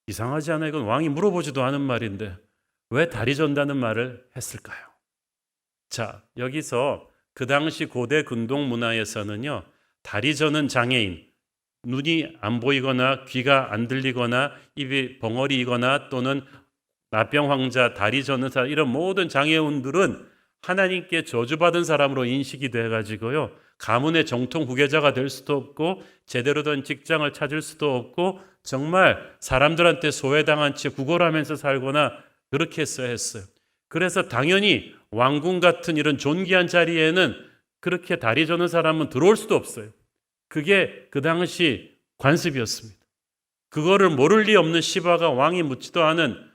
이상하지 않아요? 이건 왕이 물어보지도 않은 말인데 왜 다리 전다는 말을 했을까요? 자, 여기서 그 당시 고대 근동 문화에서는요, 다리 저는 장애인, 눈이 안 보이거나 귀가 안 들리거나 입이 벙어리이거나 또는 나병 환자, 다리 저는 사람, 이런 모든 장애운들은 하나님께 저주받은 사람으로 인식이 돼가지고요, 가문의 정통 후계자가 될 수도 없고 제대로 된 직장을 찾을 수도 없고 정말 사람들한테 소외당한 채 구걸하면서 살거나 그렇게 했어야 했어요. 그래서 당연히 왕궁 같은 이런 존귀한 자리에는 그렇게 다리 저는 사람은 들어올 수도 없어요. 그게 그 당시 관습이었습니다. 그거를 모를 리 없는 시바가 왕이 묻지도 않은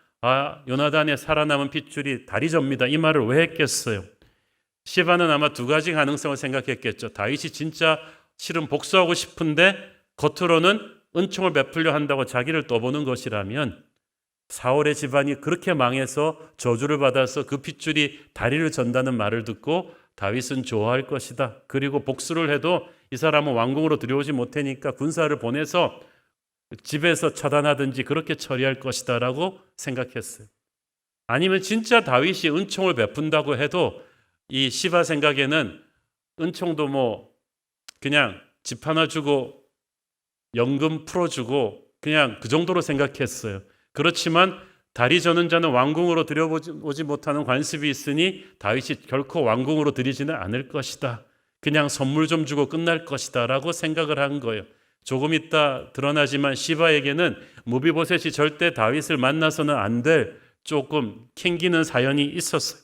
요나단의 살아남은 핏줄이 다리 접니다. 이 말을 왜 했겠어요? 시바는 아마 두 가지 가능성을 생각했겠죠. 다윗이 진짜 실은 복수하고 싶은데 겉으로는 은총을 베풀려 한다고 자기를 떠보는 것이라면 사울의 집안이 그렇게 망해서 저주를 받아서 그 핏줄이 다리를 전다는 말을 듣고 다윗은 좋아할 것이다. 그리고 복수를 해도 이 사람은 왕궁으로 들여오지 못하니까 군사를 보내서 집에서 처단하든지 그렇게 처리할 것이다 라고 생각했어요. 아니면 진짜 다윗이 은총을 베푼다고 해도 이 시바 생각에는 은총도 그냥 집 하나 주고 연금 풀어주고 그냥 그 정도로 생각했어요. 그렇지만 다리 저는 자는 왕궁으로 들여오지 못하는 관습이 있으니 다윗이 결코 왕궁으로 들이지는 않을 것이다. 그냥 선물 좀 주고 끝날 것이다 라고 생각을 한 거예요. 조금 있다 드러나지만 시바에게는 무비보셋이 절대 다윗을 만나서는 안 될 조금 캥기는 사연이 있었어요.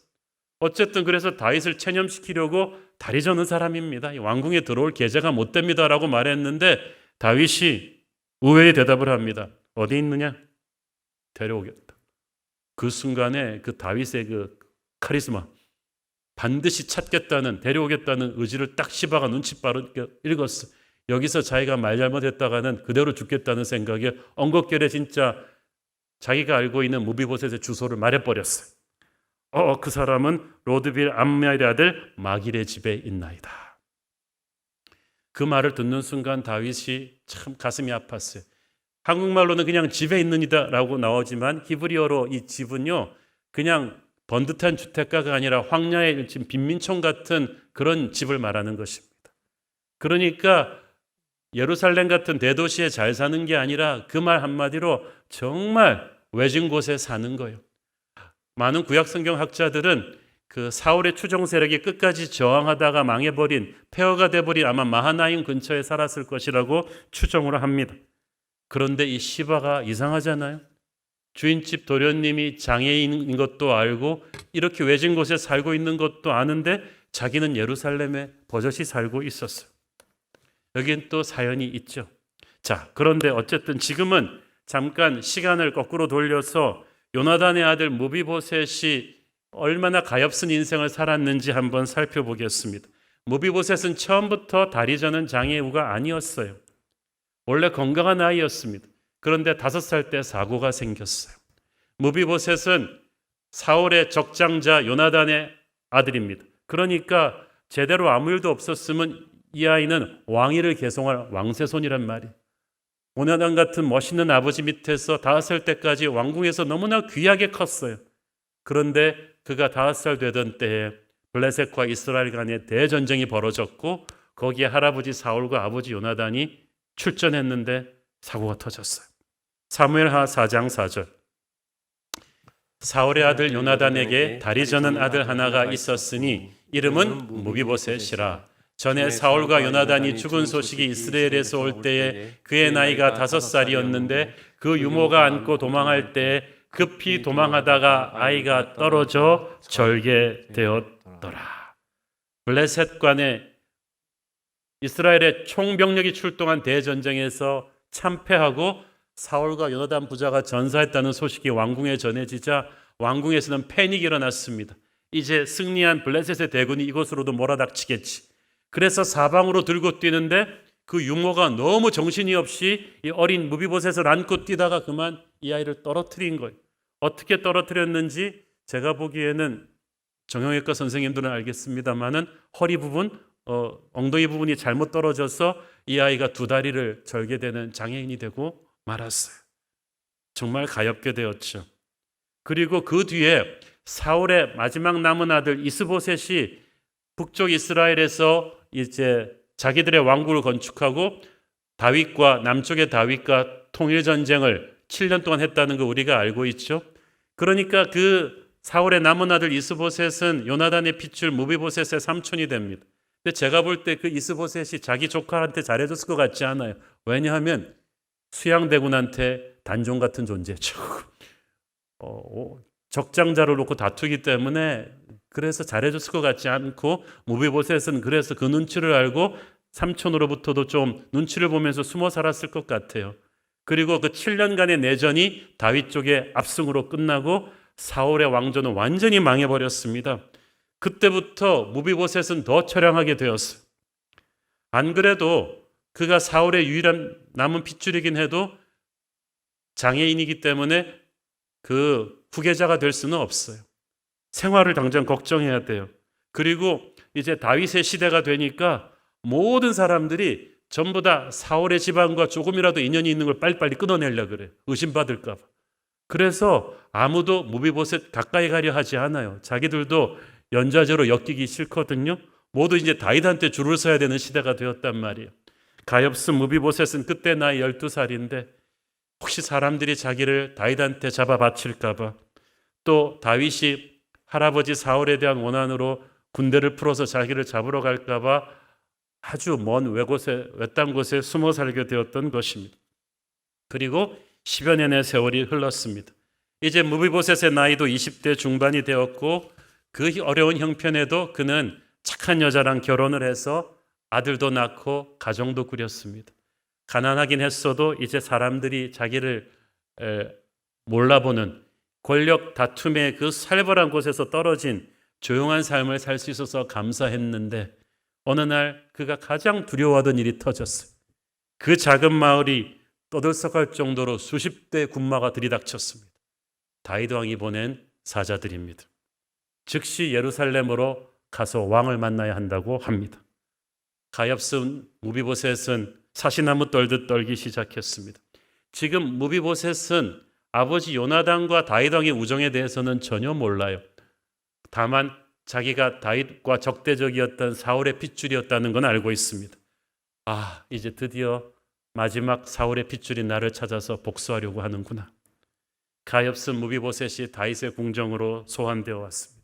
어쨌든 그래서 다윗을 체념시키려고 다리 저는 사람입니다. 왕궁에 들어올 계제가 못 됩니다 라고 말했는데 다윗이 의외의 대답을 합니다. 어디 있느냐? 데려오겠다. 그 순간에 그 다윗의 그 카리스마, 반드시 찾겠다는, 데려오겠다는 의지를 딱 시바가 눈치 빠르게 읽었어. 여기서 자기가 말 잘못했다가는 그대로 죽겠다는 생각에 엉겁결에 진짜 자기가 알고 있는 무비보셋의 주소를 말해버렸어요. 그 사람은 로드빌 암미엘의 아들 마길의 집에 있나이다. 그 말을 듣는 순간 다윗이 참 가슴이 아팠어요. 한국말로는 그냥 집에 있느니다 라고 나오지만 히브리어로 이 집은요 그냥 번듯한 주택가가 아니라 황야의 빈민촌 같은 그런 집을 말하는 것입니다. 그러니까 예루살렘 같은 대도시에 잘 사는 게 아니라 그 말 한마디로 정말 외진 곳에 사는 거예요. 많은 구약성경 학자들은 그 사울의 추종 세력이 끝까지 저항하다가 망해버린, 폐허가 돼버린 아마 마하나임 근처에 살았을 것이라고 추정을 합니다. 그런데 이 시바가 이상하잖아요. 주인집 도련님이 장애인인 것도 알고 이렇게 외진 곳에 살고 있는 것도 아는데 자기는 예루살렘에 버젓이 살고 있었어요. 여긴 또 사연이 있죠. 자, 그런데 어쨌든 지금은 잠깐 시간을 거꾸로 돌려서 요나단의 아들 무비보셋이 얼마나 가엾은 인생을 살았는지 한번 살펴보겠습니다. 무비보셋은 처음부터 다리 저는 장애우가 아니었어요. 원래 건강한 아이였습니다. 그런데 5살 때 사고가 생겼어요. 무비보셋은 사울의 적장자 요나단의 아들입니다. 그러니까 제대로 아무 일도 없었으면 이 아이는 왕위를 계승할 왕세손이란 말이에요. 요나단 같은 멋있는 아버지 밑에서 5살 때까지 왕궁에서 너무나 귀하게 컸어요. 그런데 그가 5살 되던 때에 블레셋과 이스라엘 간의 대전쟁이 벌어졌고 거기에 할아버지 사울과 아버지 요나단이 출전했는데 사고가 터졌어요. 사무엘하 4장 4절. 사울의 아들 요나단에게 다리 저는 아들 하나가 있었으니 이름은 무비보셋이라. 전에 사울과 요나단이 죽은 소식이 이스라엘에서 올 때에 그의 나이가 5살이었는데 그 유모가 안고 도망할 때에 급히 도망하다가 아이가 떨어져 절개되었더라. 블레셋 간의 이스라엘의 총병력이 출동한 대전쟁에서 참패하고 사울과 요나단 부자가 전사했다는 소식이 왕궁에 전해지자 왕궁에서는 패닉이 일어났습니다. 이제 승리한 블레셋의 대군이 이곳으로도 몰아닥치겠지. 그래서 사방으로 들고 뛰는데 그 유모가 너무 정신이 없이 이 어린 무비보셋을 안고 뛰다가 그만 이 아이를 떨어뜨린 거예요. 어떻게 떨어뜨렸는지 제가 보기에는 정형외과 선생님들은 알겠습니다만은 허리 부분, 엉덩이 부분이 잘못 떨어져서 이 아이가 2다리를 절개되는 장애인이 되고 말았어요. 정말 가엾게 되었죠. 그리고 그 뒤에 사울의 마지막 남은 아들 이스보셋이 북쪽 이스라엘에서 이제 자기들의 왕국을 건축하고 다윗과 남쪽의 다윗과 통일 전쟁을 7년 동안 했다는 거 우리가 알고 있죠. 그러니까 그 사울의 남은 아들 이스보셋은 요나단의 핏줄 무비보셋의 삼촌이 됩니다. 근데 제가 볼 때 그 이스보셋이 자기 조카한테 잘해줬을 것 같지 않아요. 왜냐하면 수양대군한테 단종 같은 존재죠. 적장자를 놓고 다투기 때문에 그래서 잘해줬을 것 같지 않고 무비보셋은 그래서 그 눈치를 알고 삼촌으로부터도 좀 눈치를 보면서 숨어 살았을 것 같아요. 그리고 그 7년간의 내전이 다윗 쪽의 압승으로 끝나고 사울의 왕조는 완전히 망해버렸습니다. 그때부터 무비보셋은 더 처량하게 되었어요. 안 그래도 그가 사울의 유일한 남은 핏줄이긴 해도 장애인이기 때문에 그 후계자가 될 수는 없어요. 생활을 당장 걱정해야 돼요. 그리고 이제 다윗의 시대가 되니까 모든 사람들이 전부 다 사울의 집안과 조금이라도 인연이 있는 걸 빨리빨리 끊어내려고 그래요. 의심받을까 봐. 그래서 아무도 무비보셋 가까이 가려 하지 않아요. 자기들도 연좌제로 엮이기 싫거든요. 모두 이제 다윗한테 줄을 서야 되는 시대가 되었단 말이에요. 가엾은 무비보셋은 그때 나이 12살인데 혹시 사람들이 자기를 다윗한테 잡아 바칠까 봐, 또 다윗이 할아버지 사울에 대한 원한으로 군대를 풀어서 자기를 잡으러 갈까 봐 아주 먼 외딴 곳에 숨어 살게 되었던 것입니다. 그리고 10여 년의 세월이 흘렀습니다. 이제 무비보셋의 나이도 20대 중반이 되었고 그 어려운 형편에도 그는 착한 여자랑 결혼을 해서 아들도 낳고 가정도 꾸렸습니다. 가난하긴 했어도 이제 사람들이 자기를 몰라보는 권력 다툼의 그 살벌한 곳에서 떨어진 조용한 삶을 살 수 있어서 감사했는데 어느 날 그가 가장 두려워하던 일이 터졌어요. 그 작은 마을이 떠들썩할 정도로 수십 대 군마가 들이닥쳤습니다. 다윗 왕이 보낸 사자들입니다. 즉시 예루살렘으로 가서 왕을 만나야 한다고 합니다. 가엾은 무비보셋은 사시나무 떨듯 떨기 시작했습니다. 지금 무비보셋은 아버지 요나단과 다윗 왕의 우정에 대해서는 전혀 몰라요. 다만 자기가 다윗과 적대적이었던 사울의 핏줄이었다는 건 알고 있습니다. 아, 이제 드디어 마지막 사울의 핏줄이 나를 찾아서 복수하려고 하는구나. 가엾은 무비보셋이 다윗의 궁정으로 소환되어 왔습니다.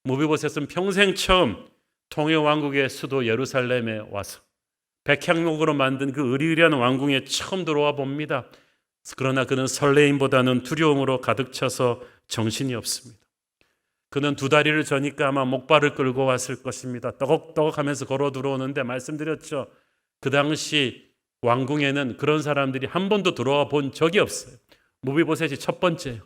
무비보셋은 평생 처음 통일 왕국의 수도 예루살렘에 와서 백향목으로 만든 그 으리으리한 왕궁에 처음 들어와 봅니다. 그러나 그는 설레임보다는 두려움으로 가득 차서 정신이 없습니다. 그는 두 다리를 저니까 아마 목발을 끌고 왔을 것입니다. 떠걱떠걱 하면서 걸어 들어오는데 말씀드렸죠. 그 당시 왕궁에는 그런 사람들이 한 번도 들어와 본 적이 없어요. 무비보셋이 첫 번째예요.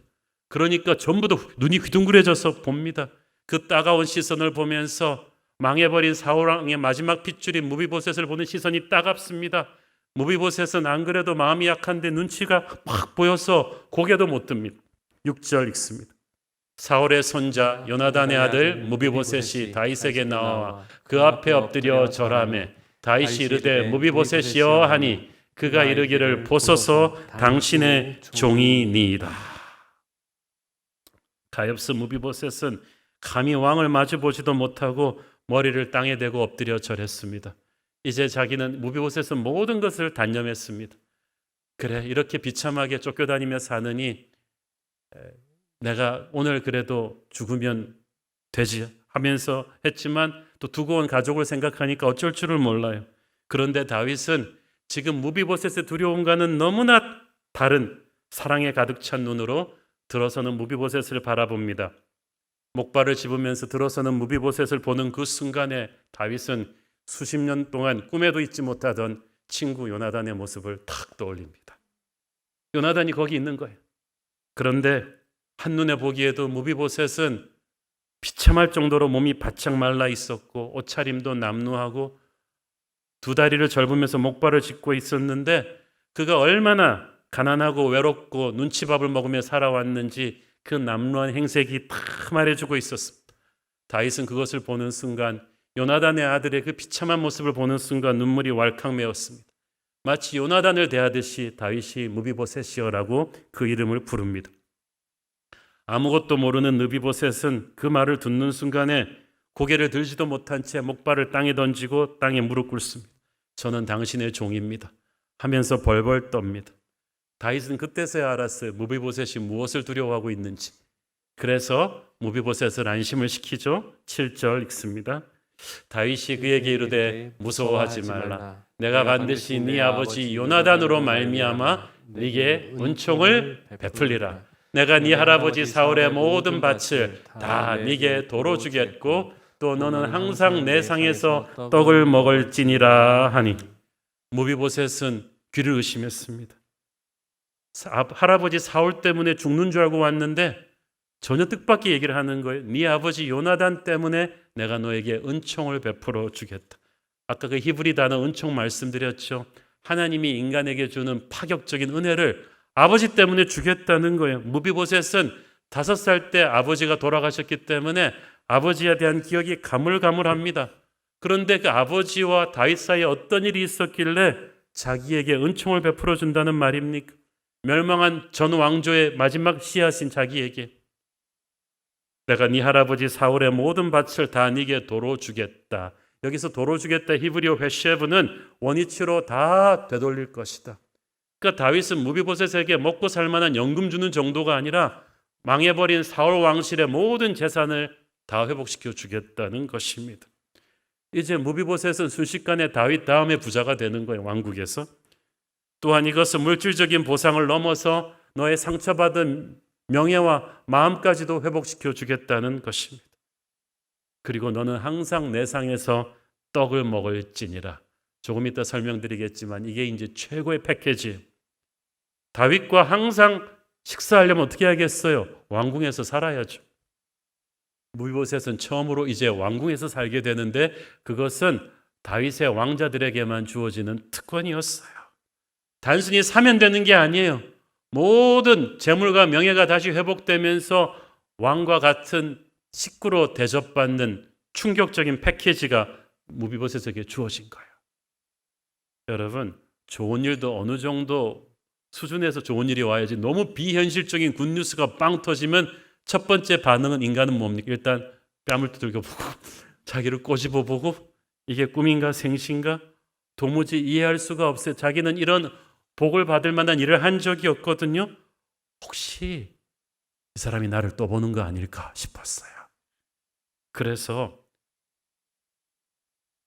그러니까 전부 다 눈이 휘둥그레져서 봅니다. 그 따가운 시선을 보면서 망해버린 사울왕의 마지막 핏줄인 무비보셋을 보는 시선이 따갑습니다. 무비보셋은 안 그래도 마음이 약한데 눈치가 막 보여서 고개도 못 듭니다. 6절 읽습니다. 사울의 손자 요나단의 아들 무비보셋이 다윗에게 나와 그 앞에 엎드려 절하매 다윗이 이르되 무비보셋이여 하니 그가 이르기를 보소서 당신의 종이니이다. 가엾은 무비보셋은 감히 왕을 마주보지도 못하고 머리를 땅에 대고 엎드려 절했습니다. 이제 자기는 무비보셋은 모든 것을 단념했습니다. 그래, 이렇게 비참하게 쫓겨다니며 사느니 내가 오늘 그래도 죽으면 되지 하면서 했지만 또 두고 온 가족을 생각하니까 어쩔 줄을 몰라요. 그런데 다윗은 지금 무비보셋의 두려움과는 너무나 다른 사랑에 가득 찬 눈으로 들어서는 무비보셋을 바라봅니다. 목발을 집으면서 들어서는 무비보셋을 보는 그 순간에 다윗은 수십 년 동안 꿈에도 잊지 못하던 친구 요나단의 모습을 탁 떠올립니다. 요나단이 거기 있는 거예요. 그런데 한눈에 보기에도 무비보셋은 비참할 정도로 몸이 바짝 말라 있었고 옷차림도 남루하고 두 다리를 절부면서 목발을 짚고 있었는데 그가 얼마나 가난하고 외롭고 눈치밥을 먹으며 살아왔는지 그 남루한 행색이 다 말해주고 있었습니다. 다윗은 그것을 보는 순간 요나단의 아들의 그 비참한 모습을 보는 순간 눈물이 왈칵 메었습니다. 마치 요나단을 대하듯이 다윗이 무비보셋이여라고 그 이름을 부릅니다. 아무것도 모르는 느비보셋은 그 말을 듣는 순간에 고개를 들지도 못한 채 목발을 땅에 던지고 땅에 무릎 꿇습니다. 저는 당신의 종입니다 하면서 벌벌 떱니다. 다윗은 그때서야 알았어요. 무비보셋이 무엇을 두려워하고 있는지. 그래서 무비보셋을 안심을 시키죠. 7절 읽습니다. 다윗이 그에게 이르되 무서워하지 말라. 내가 반드시 네 아버지 요나단으로 말미암아 네게 은총을 베풀리라. 내가 네 할아버지 사울의 모든 밭을 다 네게 도로 주겠고 또 너는 항상 내 상에서 떡을 먹을지니라 하니. 무비보셋은 귀를 의심했습니다. 할아버지 사울 때문에 죽는 줄 알고 왔는데 전혀 뜻밖의 얘기를 하는 거예요. 네 아버지 요나단 때문에 내가 너에게 은총을 베풀어 주겠다. 아까 그 히브리 단어 은총 말씀드렸죠. 하나님이 인간에게 주는 파격적인 은혜를 아버지 때문에 주겠다는 거예요. 무비보셋은 5살 때 아버지가 돌아가셨기 때문에 아버지에 대한 기억이 가물가물합니다. 그런데 그 아버지와 다윗 사이에 어떤 일이 있었길래 자기에게 은총을 베풀어 준다는 말입니까? 멸망한 전 왕조의 마지막 씨앗인 자기에게 내가 네 할아버지 사울의 모든 밭을 다 네게 도로 주겠다. 여기서 도로 주겠다 히브리어 회쉐브는 원위치로 다 되돌릴 것이다. 그러니까 다윗은 무비보셋에게 먹고 살 만한 연금 주는 정도가 아니라 망해버린 사울 왕실의 모든 재산을 다 회복시켜 주겠다는 것입니다. 이제 무비보셋은 순식간에 다윗 다음에 부자가 되는 거예요. 왕국에서. 또한 이것은 물질적인 보상을 넘어서 너의 상처받은 명예와 마음까지도 회복시켜 주겠다는 것입니다. 그리고 너는 항상 내 상에서 떡을 먹을지니라. 조금 이따 설명드리겠지만 이게 이제 최고의 패키지예요. 다윗과 항상 식사하려면 어떻게 하겠어요? 왕궁에서 살아야죠. 무비보셋은 처음으로 이제 왕궁에서 살게 되는데 그것은 다윗의 왕자들에게만 주어지는 특권이었어요. 단순히 사면 되는 게 아니에요. 모든 재물과 명예가 다시 회복되면서 왕과 같은 식구로 대접받는 충격적인 패키지가 무비보셋에게 주어진 거예요. 여러분, 좋은 일도 어느 정도 수준에서 좋은 일이 와야지 너무 비현실적인 굿뉴스가 빵 터지면 첫 번째 반응은 인간은 뭡니까? 일단 뺨을 두들겨 보고 자기를 꼬집어 보고 이게 꿈인가 생신가? 도무지 이해할 수가 없어요. 자기는 이런 복을 받을 만한 일을 한 적이 없거든요. 혹시 이 사람이 나를 또 보는 거 아닐까 싶었어요. 그래서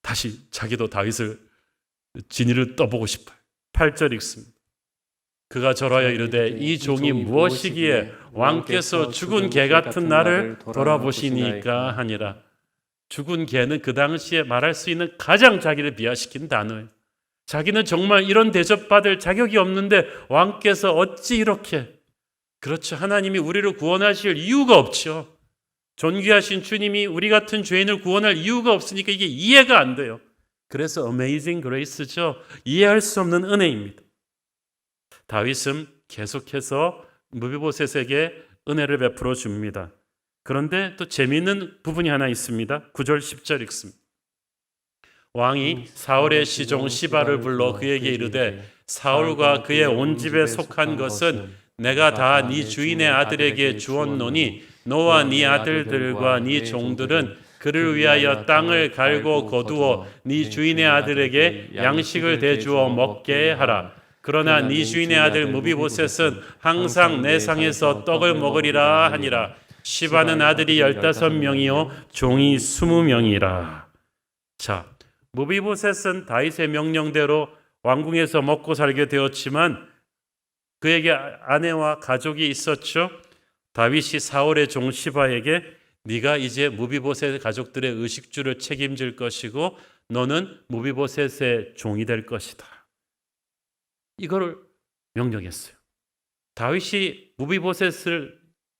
다시 자기도 다윗을 진이를 떠보고 싶어요. 8절 읽습니다. 그가 절하여 이르되 이 종이 무엇이기에 왕께서 죽은 개 같은 나를 돌아보시니까 하니라. 죽은 개는 그 당시에 말할 수 있는 가장 자기를 비하시킨 단어예요. 자기는 정말 이런 대접받을 자격이 없는데 왕께서 어찌 이렇게, 그렇죠, 하나님이 우리를 구원하실 이유가 없죠. 존귀하신 주님이 우리 같은 죄인을 구원할 이유가 없으니까 이게 이해가 안 돼요. 그래서 Amazing Grace죠. 이해할 수 없는 은혜입니다. 다윗은 계속해서 무비보셋에게 은혜를 베풀어 줍니다. 그런데 또 재미있는 부분이 하나 있습니다. 9절 10절 읽습니다. 왕이 사울의 시종 시바를 불러 그에게 이르되 사울과 그의 온 집에 속한 것은 내가 다 네 주인의 아들에게 주었노니 너와 네 아들들과 네 종들은 그를 위하여 땅을 갈고 거두어 네 주인의 아들에게 양식을 대주어 먹게 하라. 그러나 네 주인의 아들 무비보셋은 항상 내 상에서 떡을 먹으리라 하니라. 시바는 아들이 15명이요 종이 20명이라. 자, 무비보셋은 다윗의 명령대로 왕궁에서 먹고 살게 되었지만 그에게 아내와 가족이 있었죠. 다윗이 사울의 종 시바에게 네가 이제 무비보셋 가족들의 의식주를 책임질 것이고 너는 무비보셋의 종이 될 것이다. 이거를 명령했어요. 다윗이 무비보셋을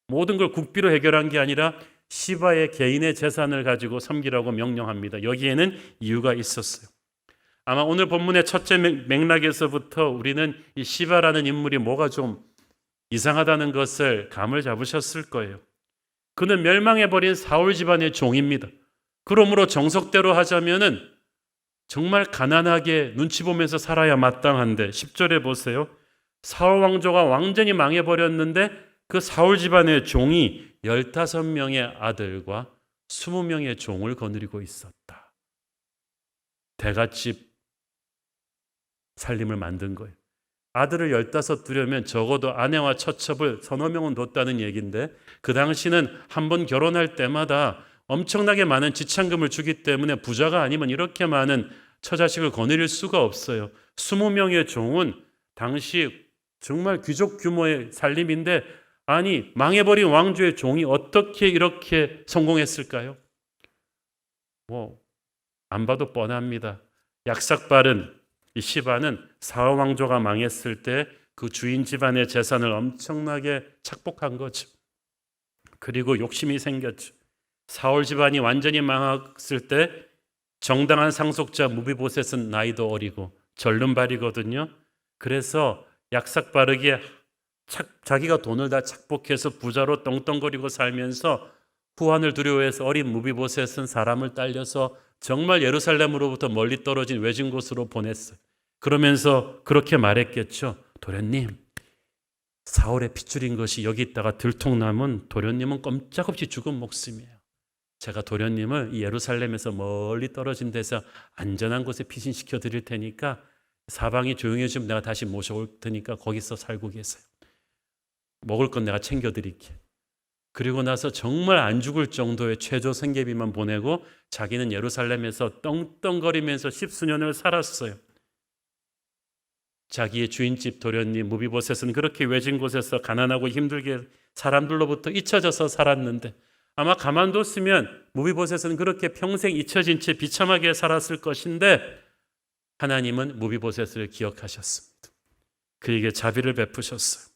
모든 걸 국비로 해결한 게 아니라 시바의 개인의 재산을 가지고 섬기라고 명령합니다. 여기에는 이유가 있었어요. 아마 오늘 본문의 첫째 맥락에서부터 우리는 이 시바라는 인물이 뭐가 좀 이상하다는 것을 감을 잡으셨을 거예요. 그는 멸망해버린 사울 집안의 종입니다. 그러므로 정석대로 하자면은 정말 가난하게 눈치 보면서 살아야 마땅한데 10절에 보세요. 사울 왕조가 완전히 망해버렸는데 그 사울 집안의 종이 15명의 아들과 20명의 종을 거느리고 있었다. 대갓집 살림을 만든 거예요. 아들을 15 두려면 적어도 아내와 처첩을 서너 명은 뒀다는 얘기인데 그 당시는 한 번 결혼할 때마다 엄청나게 많은 지참금을 주기 때문에 부자가 아니면 이렇게 많은 처자식을 거느릴 수가 없어요. 20명의 종은 당시 정말 귀족 규모의 살림인데 아니 망해버린 왕조의 종이 어떻게 이렇게 성공했을까요? 안 봐도 뻔합니다. 약삭빠른 이 시바는 사울 왕조가 망했을 때 그 주인 집안의 재산을 엄청나게 착복한 거죠. 그리고 욕심이 생겼죠. 사울 집안이 완전히 망했을 때 정당한 상속자 무비보셋은 나이도 어리고 절름발이거든요. 그래서 약삭빠르게 자기가 돈을 다 착복해서 부자로 떵떵거리고 살면서 후환을 두려워해서 어린 무비보셋은 사람을 딸려서 정말 예루살렘으로부터 멀리 떨어진 외진 곳으로 보냈어요. 그러면서 그렇게 말했겠죠. 도련님, 사울의 핏줄인 것이 여기 있다가 들통나면 도련님은 꼼짝없이 죽은 목숨이에요. 제가 도련님을 이 예루살렘에서 멀리 떨어진 데서 안전한 곳에 피신시켜 드릴 테니까 사방이 조용해지면 내가 다시 모셔올 테니까 거기서 살고 계세요. 먹을 건 내가 챙겨 드릴게. 그리고 나서 정말 안 죽을 정도의 최저 생계비만 보내고 자기는 예루살렘에서 떵떵거리면서 십수년을 살았어요. 자기의 주인집 도련님 무비보셋은 그렇게 외진 곳에서 가난하고 힘들게 사람들로부터 잊혀져서 살았는데 아마 가만뒀으면 무비보셋은 그렇게 평생 잊혀진 채 비참하게 살았을 것인데 하나님은 무비보셋을 기억하셨습니다. 그에게 자비를 베푸셨어요.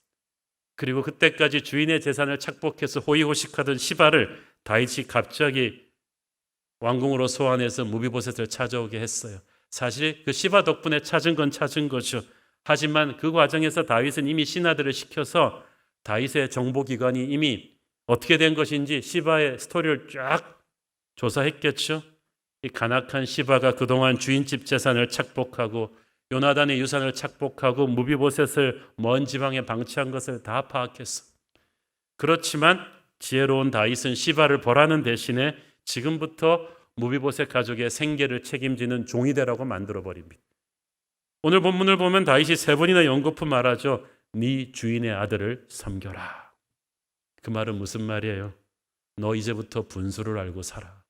그리고 그때까지 주인의 재산을 착복해서 호의호식하던 시바를 다윗이 갑자기 왕궁으로 소환해서 무비보셋을 찾아오게 했어요. 사실 그 시바 덕분에 찾은 건 찾은 거죠. 하지만 그 과정에서 다윗은 이미 신하들을 시켜서 다윗의 정보기관이 이미 어떻게 된 것인지 시바의 스토리를 쫙 조사했겠죠. 이 간악한 시바가 그동안 주인집 재산을 착복하고 요나단의 유산을 착복하고 무비보셋을 먼 지방에 방치한 것을 다 파악했어. 그렇지만 지혜로운 다윗은 시바를 벌하는 대신에 지금부터 무비보셋 가족의 생계를 책임지는 종이 되라고 만들어버립니다. 오늘 본문을 보면 다윗이 3번이나 연거푸 말하죠. 네 주인의 아들을 섬겨라. 그 말은 무슨 말이에요? 너 이제부터 분수를 알고 살아.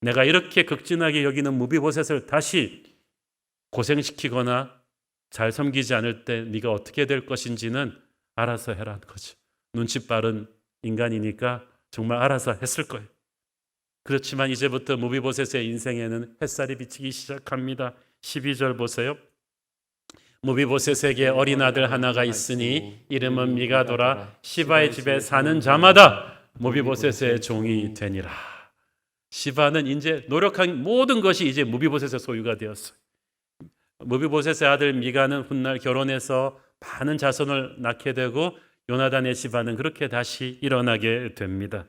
내가 이렇게 극진하게 여기는 무비보셋을 다시 고생시키거나 잘 섬기지 않을 때 네가 어떻게 될 것인지는 알아서 해라는 거죠. 눈치 빠른 인간이니까 정말 알아서 했을 거예요. 그렇지만 이제부터 무비보셋의 인생에는 햇살이 비치기 시작합니다. 12절 보세요. 무비보셋에게 어린 아들 하나가 있으니 이름은 미가도라. 시바의 집에 사는 자마다 무비보셋의 종이 되니라. 시바는 이제 노력한 모든 것이 이제 무비보셋의 소유가 되었어요. 무비보셋의 아들 미가는 훗날 결혼해서 많은 자손을 낳게 되고 요나단의 시바는 그렇게 다시 일어나게 됩니다.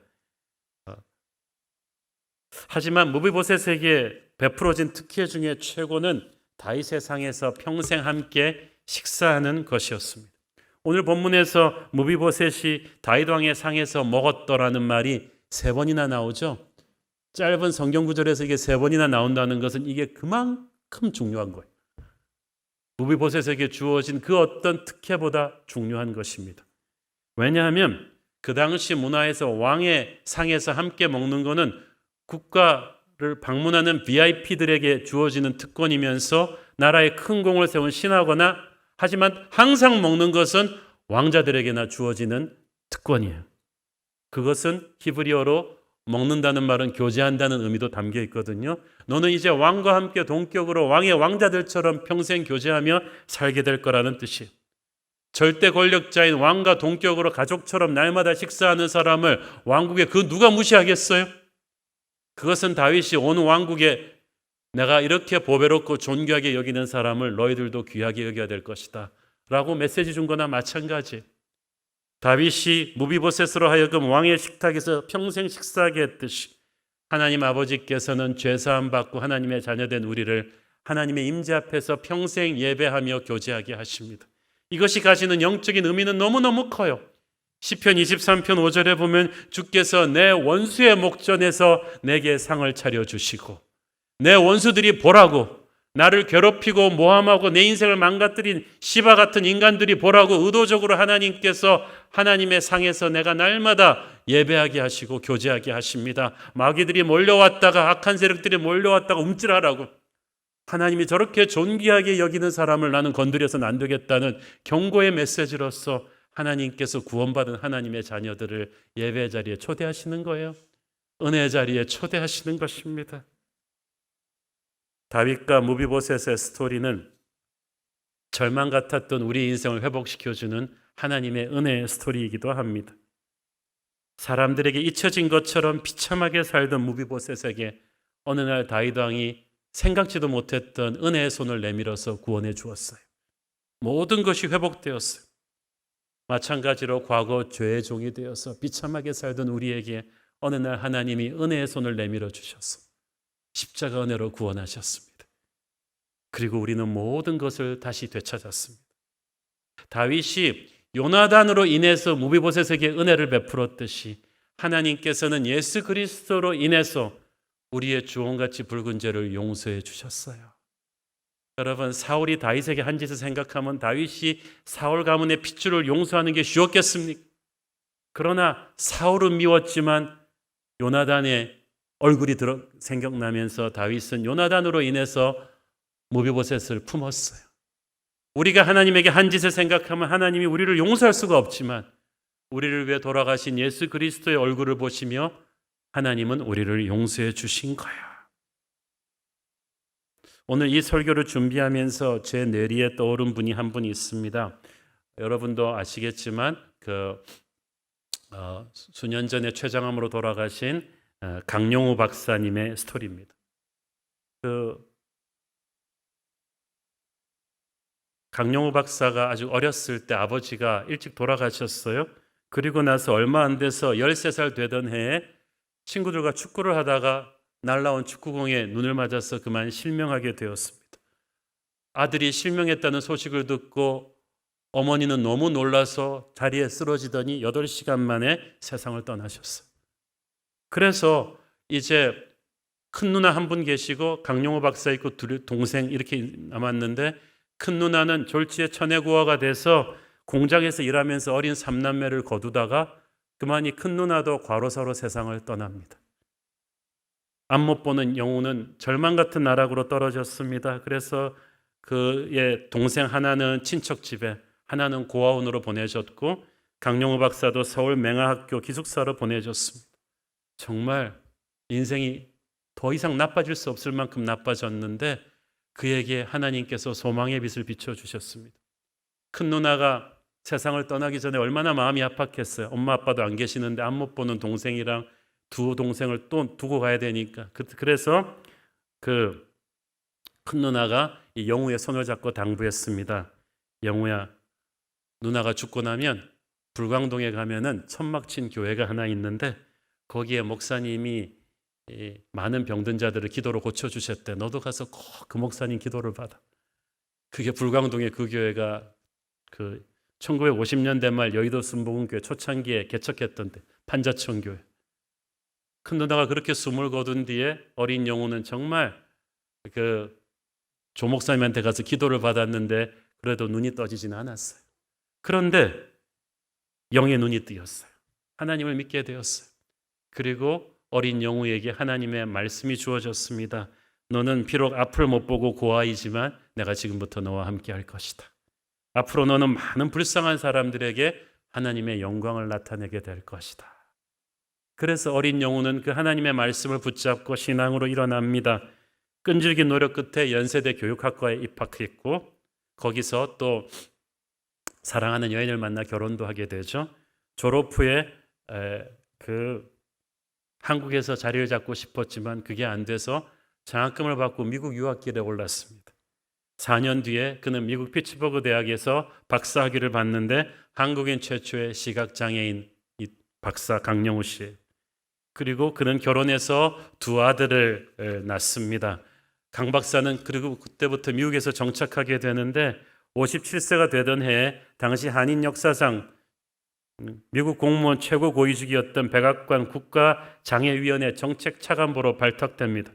하지만 무비보셋에게 베풀어진 특혜 중에 최고는 다윗의 상에서 평생 함께 식사하는 것이었습니다. 오늘 본문에서 무비보셋이 다윗 왕의 상에서 먹었더라는 말이 3번이나 나오죠. 짧은 성경 구절에서 이게 3번이나 나온다는 것은 이게 그만큼 중요한 거예요. 무비보셋에게 주어진 그 어떤 특혜보다 중요한 것입니다. 왜냐하면 그 당시 문화에서 왕의 상에서 함께 먹는 것은 국가를 방문하는 VIP들에게 주어지는 특권이면서 나라에 큰 공을 세운 신하거나 하지만 항상 먹는 것은 왕자들에게나 주어지는 특권이에요. 그것은 히브리어로 먹는다는 말은 교제한다는 의미도 담겨 있거든요. 너는 이제 왕과 함께 동격으로 왕의 왕자들처럼 평생 교제하며 살게 될 거라는 뜻이에요. 절대 권력자인 왕과 동격으로 가족처럼 날마다 식사하는 사람을 왕국에 그 누가 무시하겠어요? 그것은 다윗이 온 왕국에 내가 이렇게 보배롭고 존귀하게 여기는 사람을 너희들도 귀하게 여겨야 될 것이다 라고 메시지 준 거나 마찬가지. 다윗이 무비보셋으로 하여금 왕의 식탁에서 평생 식사하게 했듯이 하나님 아버지께서는 죄사함 받고 하나님의 자녀된 우리를 하나님의 임재 앞에서 평생 예배하며 교제하게 하십니다. 이것이 가지는 영적인 의미는 너무너무 커요. 시편 23편 5절에 보면 주께서 내 원수의 목전에서 내게 상을 차려주시고 내 원수들이 보라고 나를 괴롭히고 모함하고 내 인생을 망가뜨린 시바 같은 인간들이 보라고 의도적으로 하나님께서 하나님의 상에서 내가 날마다 예배하게 하시고 교제하게 하십니다. 마귀들이 몰려왔다가 악한 세력들이 몰려왔다가 움찔하라고 하나님이 저렇게 존귀하게 여기는 사람을 나는 건드려서는 안 되겠다는 경고의 메시지로서 하나님께서 구원받은 하나님의 자녀들을 예배 자리에 초대하시는 거예요. 은혜 자리에 초대하시는 것입니다. 다윗과 무비보셋의 스토리는 절망 같았던 우리 인생을 회복시켜주는 하나님의 은혜의 스토리이기도 합니다. 사람들에게 잊혀진 것처럼 비참하게 살던 무비보셋에게 어느 날 다윗 왕이 생각지도 못했던 은혜의 손을 내밀어서 구원해 주었어요. 모든 것이 회복되었어요. 마찬가지로 과거 죄의 종이 되어서 비참하게 살던 우리에게 어느 날 하나님이 은혜의 손을 내밀어 주셔서 십자가 은혜로 구원하셨습니다. 그리고 우리는 모든 것을 다시 되찾았습니다. 다윗이 요나단으로 인해서 무비보셋에게 은혜를 베풀었듯이 하나님께서는 예수 그리스도로 인해서 우리의 주홍같이 붉은 죄를 용서해 주셨어요. 여러분, 사울이 다윗에게 한 짓을 생각하면 다윗이 사울 가문의 핏줄을 용서하는 게 쉬웠겠습니까? 그러나 사울은 미웠지만 요나단의 얼굴이 생각나면서 다윗은 요나단으로 인해서 무비보셋을 품었어요. 우리가 하나님에게 한 짓을 생각하면 하나님이 우리를 용서할 수가 없지만 우리를 위해 돌아가신 예수 그리스도의 얼굴을 보시며 하나님은 우리를 용서해 주신 거야. 오늘 이 설교를 준비하면서 제 뇌리에 떠오른 분이 한 분이 있습니다. 여러분도 아시겠지만 수년 전에 췌장암으로 돌아가신 강용우 박사님의 스토리입니다. 강용우 박사가 아주 어렸을 때 아버지가 일찍 돌아가셨어요. 그리고 나서 얼마 안 돼서 13살 되던 해에 친구들과 축구를 하다가 날라온 축구공에 눈을 맞아서 그만 실명하게 되었습니다. 아들이 실명했다는 소식을 듣고 어머니는 너무 놀라서 자리에 쓰러지더니 8시간 만에 세상을 떠나셨어요. 그래서 이제 큰 누나 한 분 계시고 강용호 박사 있고 동생 이렇게 남았는데 큰 누나는 졸지에 천혜고아가 돼서 공장에서 일하면서 어린 3남매를 거두다가 그만이 큰 누나도 과로사로 세상을 떠납니다. 앞 못 보는 영우는 절망 같은 나락으로 떨어졌습니다. 그래서 그의 동생 하나는 친척 집에, 하나는 고아원으로 보내졌고 강용우 박사도 서울 맹아학교 기숙사로 보내졌습니다. 정말 인생이 더 이상 나빠질 수 없을 만큼 나빠졌는데 그에게 하나님께서 소망의 빛을 비춰주셨습니다. 큰 누나가 세상을 떠나기 전에 얼마나 마음이 아팠겠어요. 엄마 아빠도 안 계시는데 앞 못 보는 동생이랑 두 동생을 또 두고 가야 되니까. 그래서 그 큰 누나가 이 영우의 손을 잡고 당부했습니다. 영우야, 누나가 죽고 나면 불광동에 가면은 천막친 교회가 하나 있는데 거기에 목사님이 많은 병든 자들을 기도로 고쳐주셨대. 너도 가서 꼭 그 목사님 기도를 받아. 그게 불광동의 그 교회가 1950년대 말 여의도 순복음교회 초창기에 개척했던데 판자촌 교회. 큰 누나가 그렇게 숨을 거둔 뒤에 어린 영우는 정말 조 목사님한테 가서 기도를 받았는데 그래도 눈이 떠지지는 않았어요. 그런데 영의 눈이 뜨였어요. 하나님을 믿게 되었어요. 그리고 어린 영우에게 하나님의 말씀이 주어졌습니다. 너는 비록 앞을 못 보고 고아이지만 내가 지금부터 너와 함께 할 것이다. 앞으로 너는 많은 불쌍한 사람들에게 하나님의 영광을 나타내게 될 것이다. 그래서 어린 영우는 그 하나님의 말씀을 붙잡고 신앙으로 일어납니다. 끈질긴 노력 끝에 연세대 교육학과에 입학했고 거기서 또 사랑하는 여인을 만나 결혼도 하게 되죠. 졸업 후에 한국에서 자리를 잡고 싶었지만 그게 안 돼서 장학금을 받고 미국 유학길에 올랐습니다. 4년 뒤에 그는 미국 피츠버그 대학에서 박사학위를 받는데 한국인 최초의 시각장애인 박사 강영우 씨. 그리고 그는 결혼해서 두 아들을 낳습니다. 강 박사는 그리고 그때부터 미국에서 정착하게 되는데 57세가 되던 해에 당시 한인 역사상 미국 공무원 최고 고위직이었던 백악관 국가장애위원회 정책차관보로 발탁됩니다.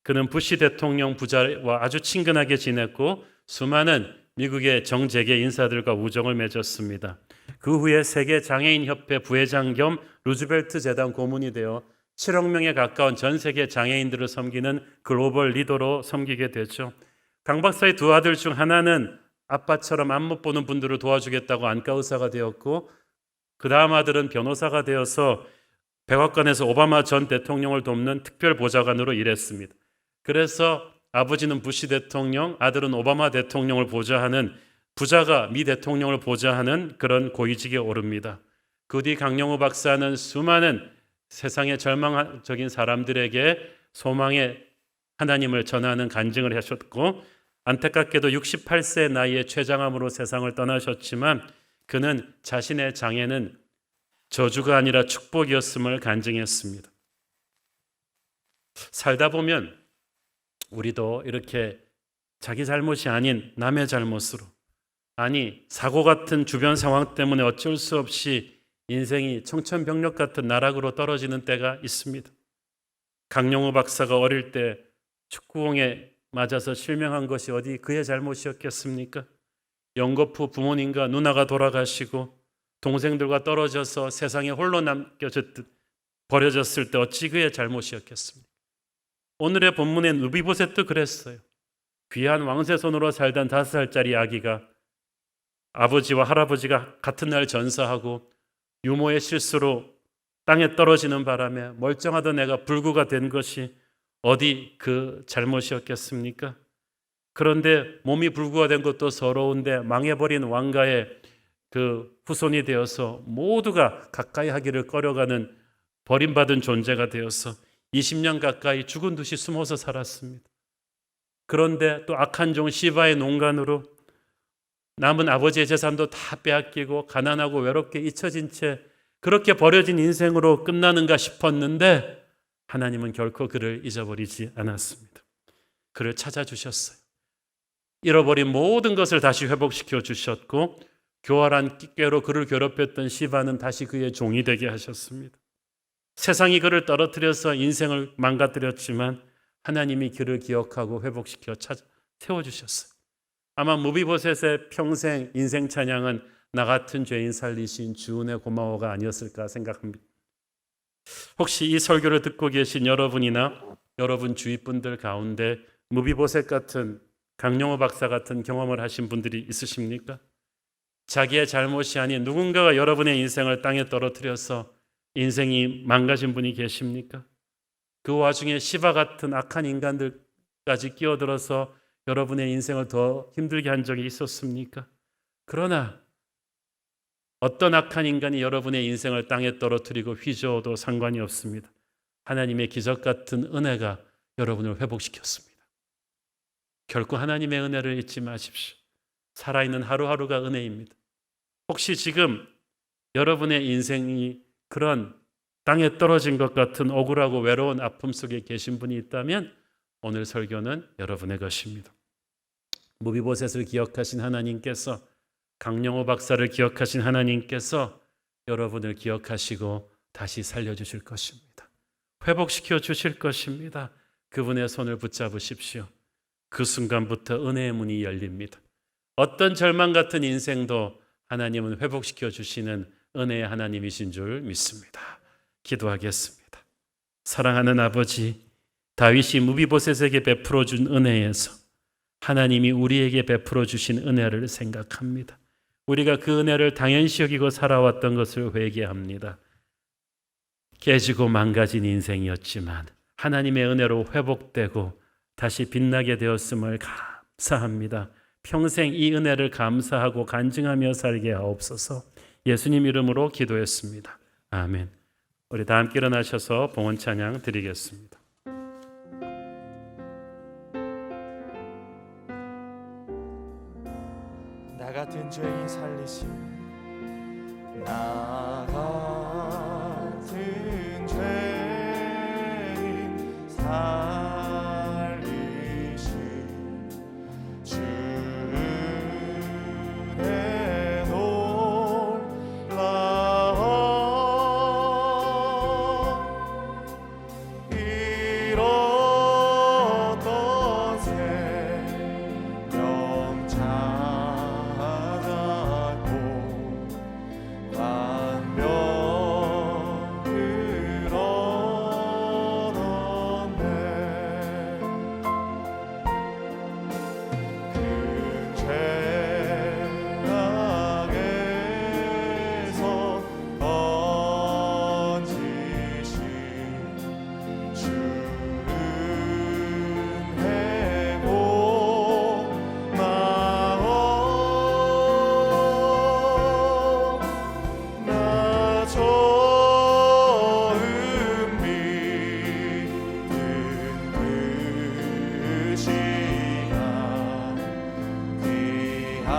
그는 부시 대통령 부자와 아주 친근하게 지냈고 수많은 미국의 정재계 인사들과 우정을 맺었습니다. 그 후에 세계장애인협회 부회장 겸 루즈벨트 재단 고문이 되어 7억 명에 가까운 전 세계 장애인들을 섬기는 글로벌 리더로 섬기게 되죠. 강 박사의 두 아들 중 하나는 아빠처럼 앞 못 보는 분들을 도와주겠다고 안과 의사가 되었고 그 다음 아들은 변호사가 되어서 백악관에서 오바마 전 대통령을 돕는 특별 보좌관으로 일했습니다. 그래서 아버지는 부시 대통령, 아들은 오바마 대통령을 보좌하는 부자가 미 대통령을 보좌하는 그런 고위직에 오릅니다. 그 뒤 강영우 박사는 수많은 세상의 절망적인 사람들에게 소망의 하나님을 전하는 간증을 하셨고 안타깝게도 68세 나이에 췌장암으로 세상을 떠나셨지만 그는 자신의 장애는 저주가 아니라 축복이었음을 간증했습니다. 살다 보면 우리도 이렇게 자기 잘못이 아닌 남의 잘못으로, 아니 사고 같은 주변 상황 때문에 어쩔 수 없이 인생이 청천벽력 같은 나락으로 떨어지는 때가 있습니다. 강영호 박사가 어릴 때 축구공에 맞아서 실명한 것이 어디 그의 잘못이었겠습니까? 연거푸 부모님과 누나가 돌아가시고 동생들과 떨어져서 세상에 홀로 버려졌을 때 어찌 그의 잘못이었겠습니까? 오늘의 본문의 누비보셋도 그랬어요. 귀한 왕세손으로 살던 5살짜리 아기가 아버지와 할아버지가 같은 날 전사하고 유모의 실수로 땅에 떨어지는 바람에 멀쩡하던 애가 불구가 된 것이 어디 그 잘못이었겠습니까? 그런데 몸이 불구가 된 것도 서러운데 망해버린 왕가의 그 후손이 되어서 모두가 가까이 하기를 꺼려가는 버림받은 존재가 되어서 20년 가까이 죽은 듯이 숨어서 살았습니다. 그런데 또 악한 종 시바의 농간으로 남은 아버지의 재산도 다 빼앗기고 가난하고 외롭게 잊혀진 채 그렇게 버려진 인생으로 끝나는가 싶었는데 하나님은 결코 그를 잊어버리지 않았습니다. 그를 찾아주셨어요. 잃어버린 모든 것을 다시 회복시켜 주셨고 교활한 꾀로 그를 괴롭혔던 시바는 다시 그의 종이 되게 하셨습니다. 세상이 그를 떨어뜨려서 인생을 망가뜨렸지만 하나님이 그를 기억하고 회복시켜 세워주셨어요. 아마 무비보셋의 평생 인생 찬양은 나 같은 죄인 살리신 주은혜 고마워가 아니었을까 생각합니다. 혹시 이 설교를 듣고 계신 여러분이나 여러분 주위 분들 가운데 무비보셋 같은 강영호 박사 같은 경험을 하신 분들이 있으십니까? 자기의 잘못이 아닌 누군가가 여러분의 인생을 땅에 떨어뜨려서 인생이 망가진 분이 계십니까? 그 와중에 시바 같은 악한 인간들까지 끼어들어서 여러분의 인생을 더 힘들게 한 적이 있었습니까? 그러나 어떤 악한 인간이 여러분의 인생을 땅에 떨어뜨리고 휘저어도 상관이 없습니다. 하나님의 기적 같은 은혜가 여러분을 회복시켰습니다. 결코 하나님의 은혜를 잊지 마십시오. 살아있는 하루하루가 은혜입니다. 혹시 지금 여러분의 인생이 그런 땅에 떨어진 것 같은 억울하고 외로운 아픔 속에 계신 분이 있다면 오늘 설교는 여러분의 것입니다. 무비보셋을 기억하신 하나님께서 강영호 박사를 기억하신 하나님께서 여러분을 기억하시고 다시 살려주실 것입니다. 회복시켜 주실 것입니다. 그분의 손을 붙잡으십시오. 그 순간부터 은혜의 문이 열립니다. 어떤 절망 같은 인생도 하나님은 회복시켜 주시는 은혜의 하나님이신 줄 믿습니다. 기도하겠습니다. 사랑하는 아버지, 다윗이 무비보셋에게 베풀어 준 은혜에서 하나님이 우리에게 베풀어 주신 은혜를 생각합니다. 우리가 그 은혜를 당연시 여기고 살아왔던 것을 회개합니다. 깨지고 망가진 인생이었지만 하나님의 은혜로 회복되고 다시 빛나게 되었음을 감사합니다. 평생 이 은혜를 감사하고 간증하며 살게 하옵소서. 예수님 이름으로 기도했습니다. 아멘. 우리 다 함께 일어나셔서 봉헌 찬양 드리겠습니다. 나 같은 죄인 살리신 나 같은 죄인 살리신 주의 놀라운 잃었던 생명 찾았고 반면 들어뒀네. 그 죄악에서 건지신 주은혜 고마워. 나 처음 믿은 그 시간 귀하고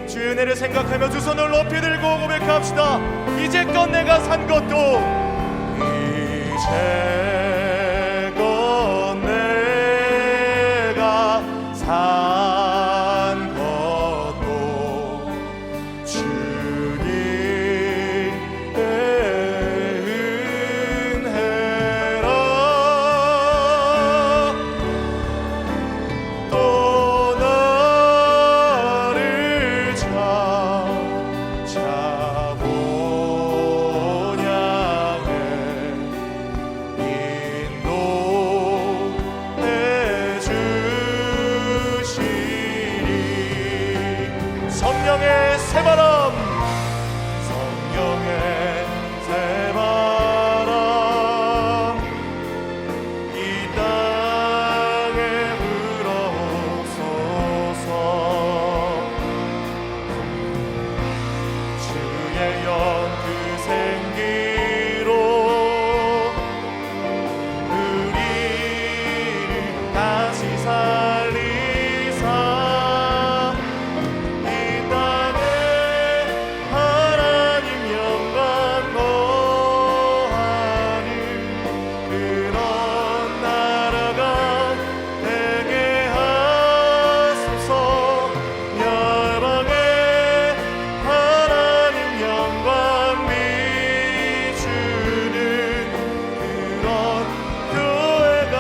주의 은혜를 생각하며 두 손을 높이 들고 고백합시다. 이제껏 내가 산 것도 이제껏 내가 산 것도 성령의 새바람, 성령의 새바람 이 땅에 불어오소서. 주의 영그 생기로 우리를 다시 살리사 이 땅에 하나님 영광 거하는 그런 나라가 되게 하소서. 열방에 하나님 영광 비추는 그런 교회가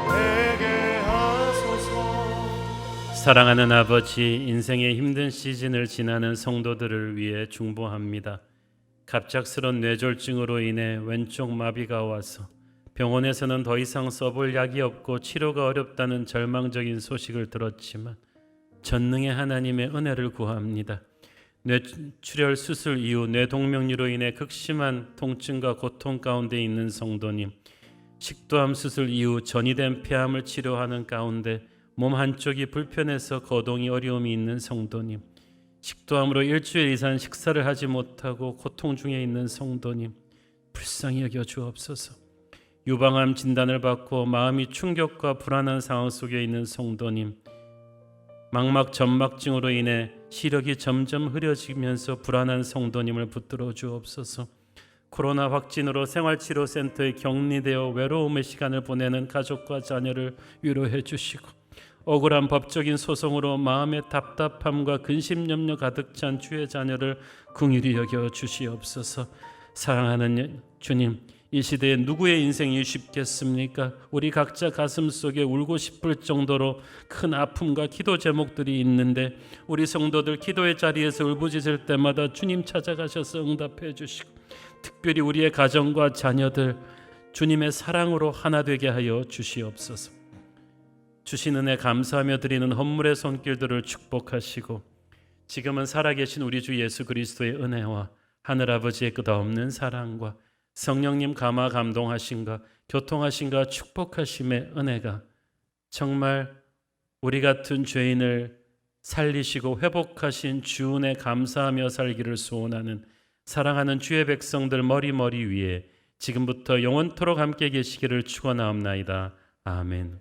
되게 하소서. 사랑하는 아버지, 인생의 힘든 시즌을 지나는 성도들을 위해 중보합니다. 갑작스런 뇌졸중으로 인해 왼쪽 마비가 와서 병원에서는 더 이상 써볼 약이 없고 치료가 어렵다는 절망적인 소식을 들었지만 전능의 하나님의 은혜를 구합니다. 뇌출혈 수술 이후 뇌동맥류로 인해 극심한 통증과 고통 가운데 있는 성도님, 식도암 수술 이후 전이된 폐암을 치료하는 가운데 몸 한쪽이 불편해서 거동이 어려움이 있는 성도님, 식도암으로 일주일 이상 식사를 하지 못하고 고통 중에 있는 성도님, 불쌍히 여겨 주옵소서. 유방암 진단을 받고 마음이 충격과 불안한 상황 속에 있는 성도님, 망막 점막증으로 인해 시력이 점점 흐려지면서 불안한 성도님을 붙들어 주옵소서. 코로나 확진으로 생활치료센터에 격리되어 외로움의 시간을 보내는 가족과 자녀를 위로해 주시고, 억울한 법적인 소송으로 마음의 답답함과 근심염려 가득 찬 주의 자녀를 긍휼히 여겨 주시옵소서. 사랑하는 주님, 이 시대에 누구의 인생이 쉽겠습니까? 우리 각자 가슴 속에 울고 싶을 정도로 큰 아픔과 기도 제목들이 있는데, 우리 성도들 기도의 자리에서 울부짖을 때마다 주님 찾아가셔서 응답해 주시고, 특별히 우리의 가정과 자녀들 주님의 사랑으로 하나 되게 하여 주시옵소서. 주신 은혜 감사하며 드리는 헌물의 손길들을 축복하시고, 지금은 살아계신 우리 주 예수 그리스도의 은혜와 하늘아버지의 끝없는 사랑과 성령님 감화 감동하심과 교통하심과 축복하심의 은혜가 정말 우리 같은 죄인을 살리시고 회복하신 주 은혜 감사하며 살기를 소원하는 사랑하는 주의 백성들 머리 위에 지금부터 영원토록 함께 계시기를 축원하옵나이다. 아멘.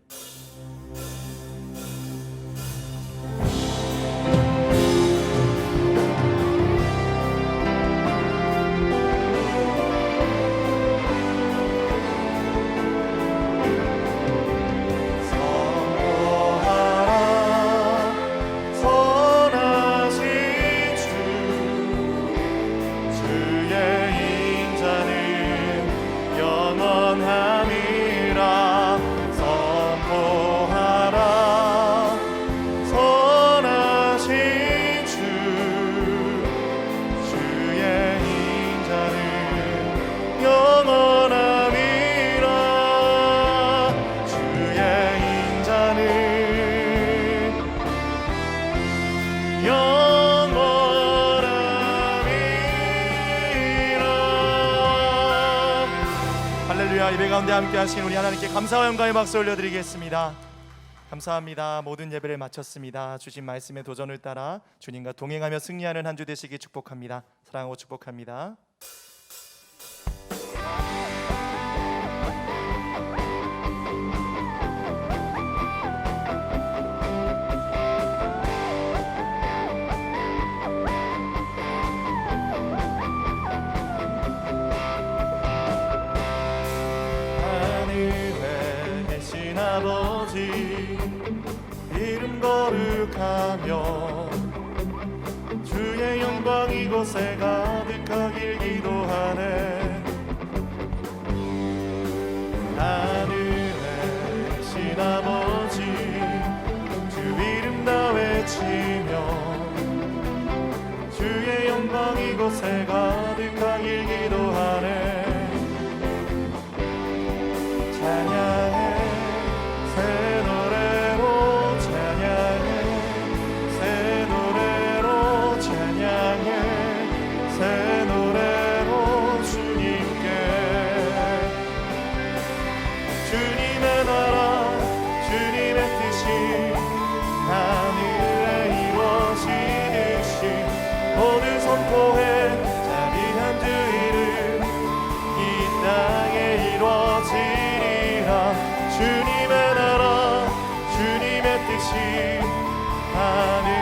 예배 가운데 함께 하신 우리 하나님께 감사와 영광의 박수 올려드리겠습니다. 감사합니다. 모든 예배를 마쳤습니다. 주신 말씀의 도전을 따라 주님과 동행하며 승리하는 한 주 되시기 축복합니다. 사랑하고 축복합니다. 아버지 이름 거룩하며 주의 영광 이곳에 가득하길 기도하네. 하늘에 계신 아버지 주 이름 다 외치며 주의 영광 이곳에 가득하길 기도하네. 찬양해 새 노래로, 찬양해 새 노래로 이루어지리라. 주님의 나라 주님의 뜻이 하늘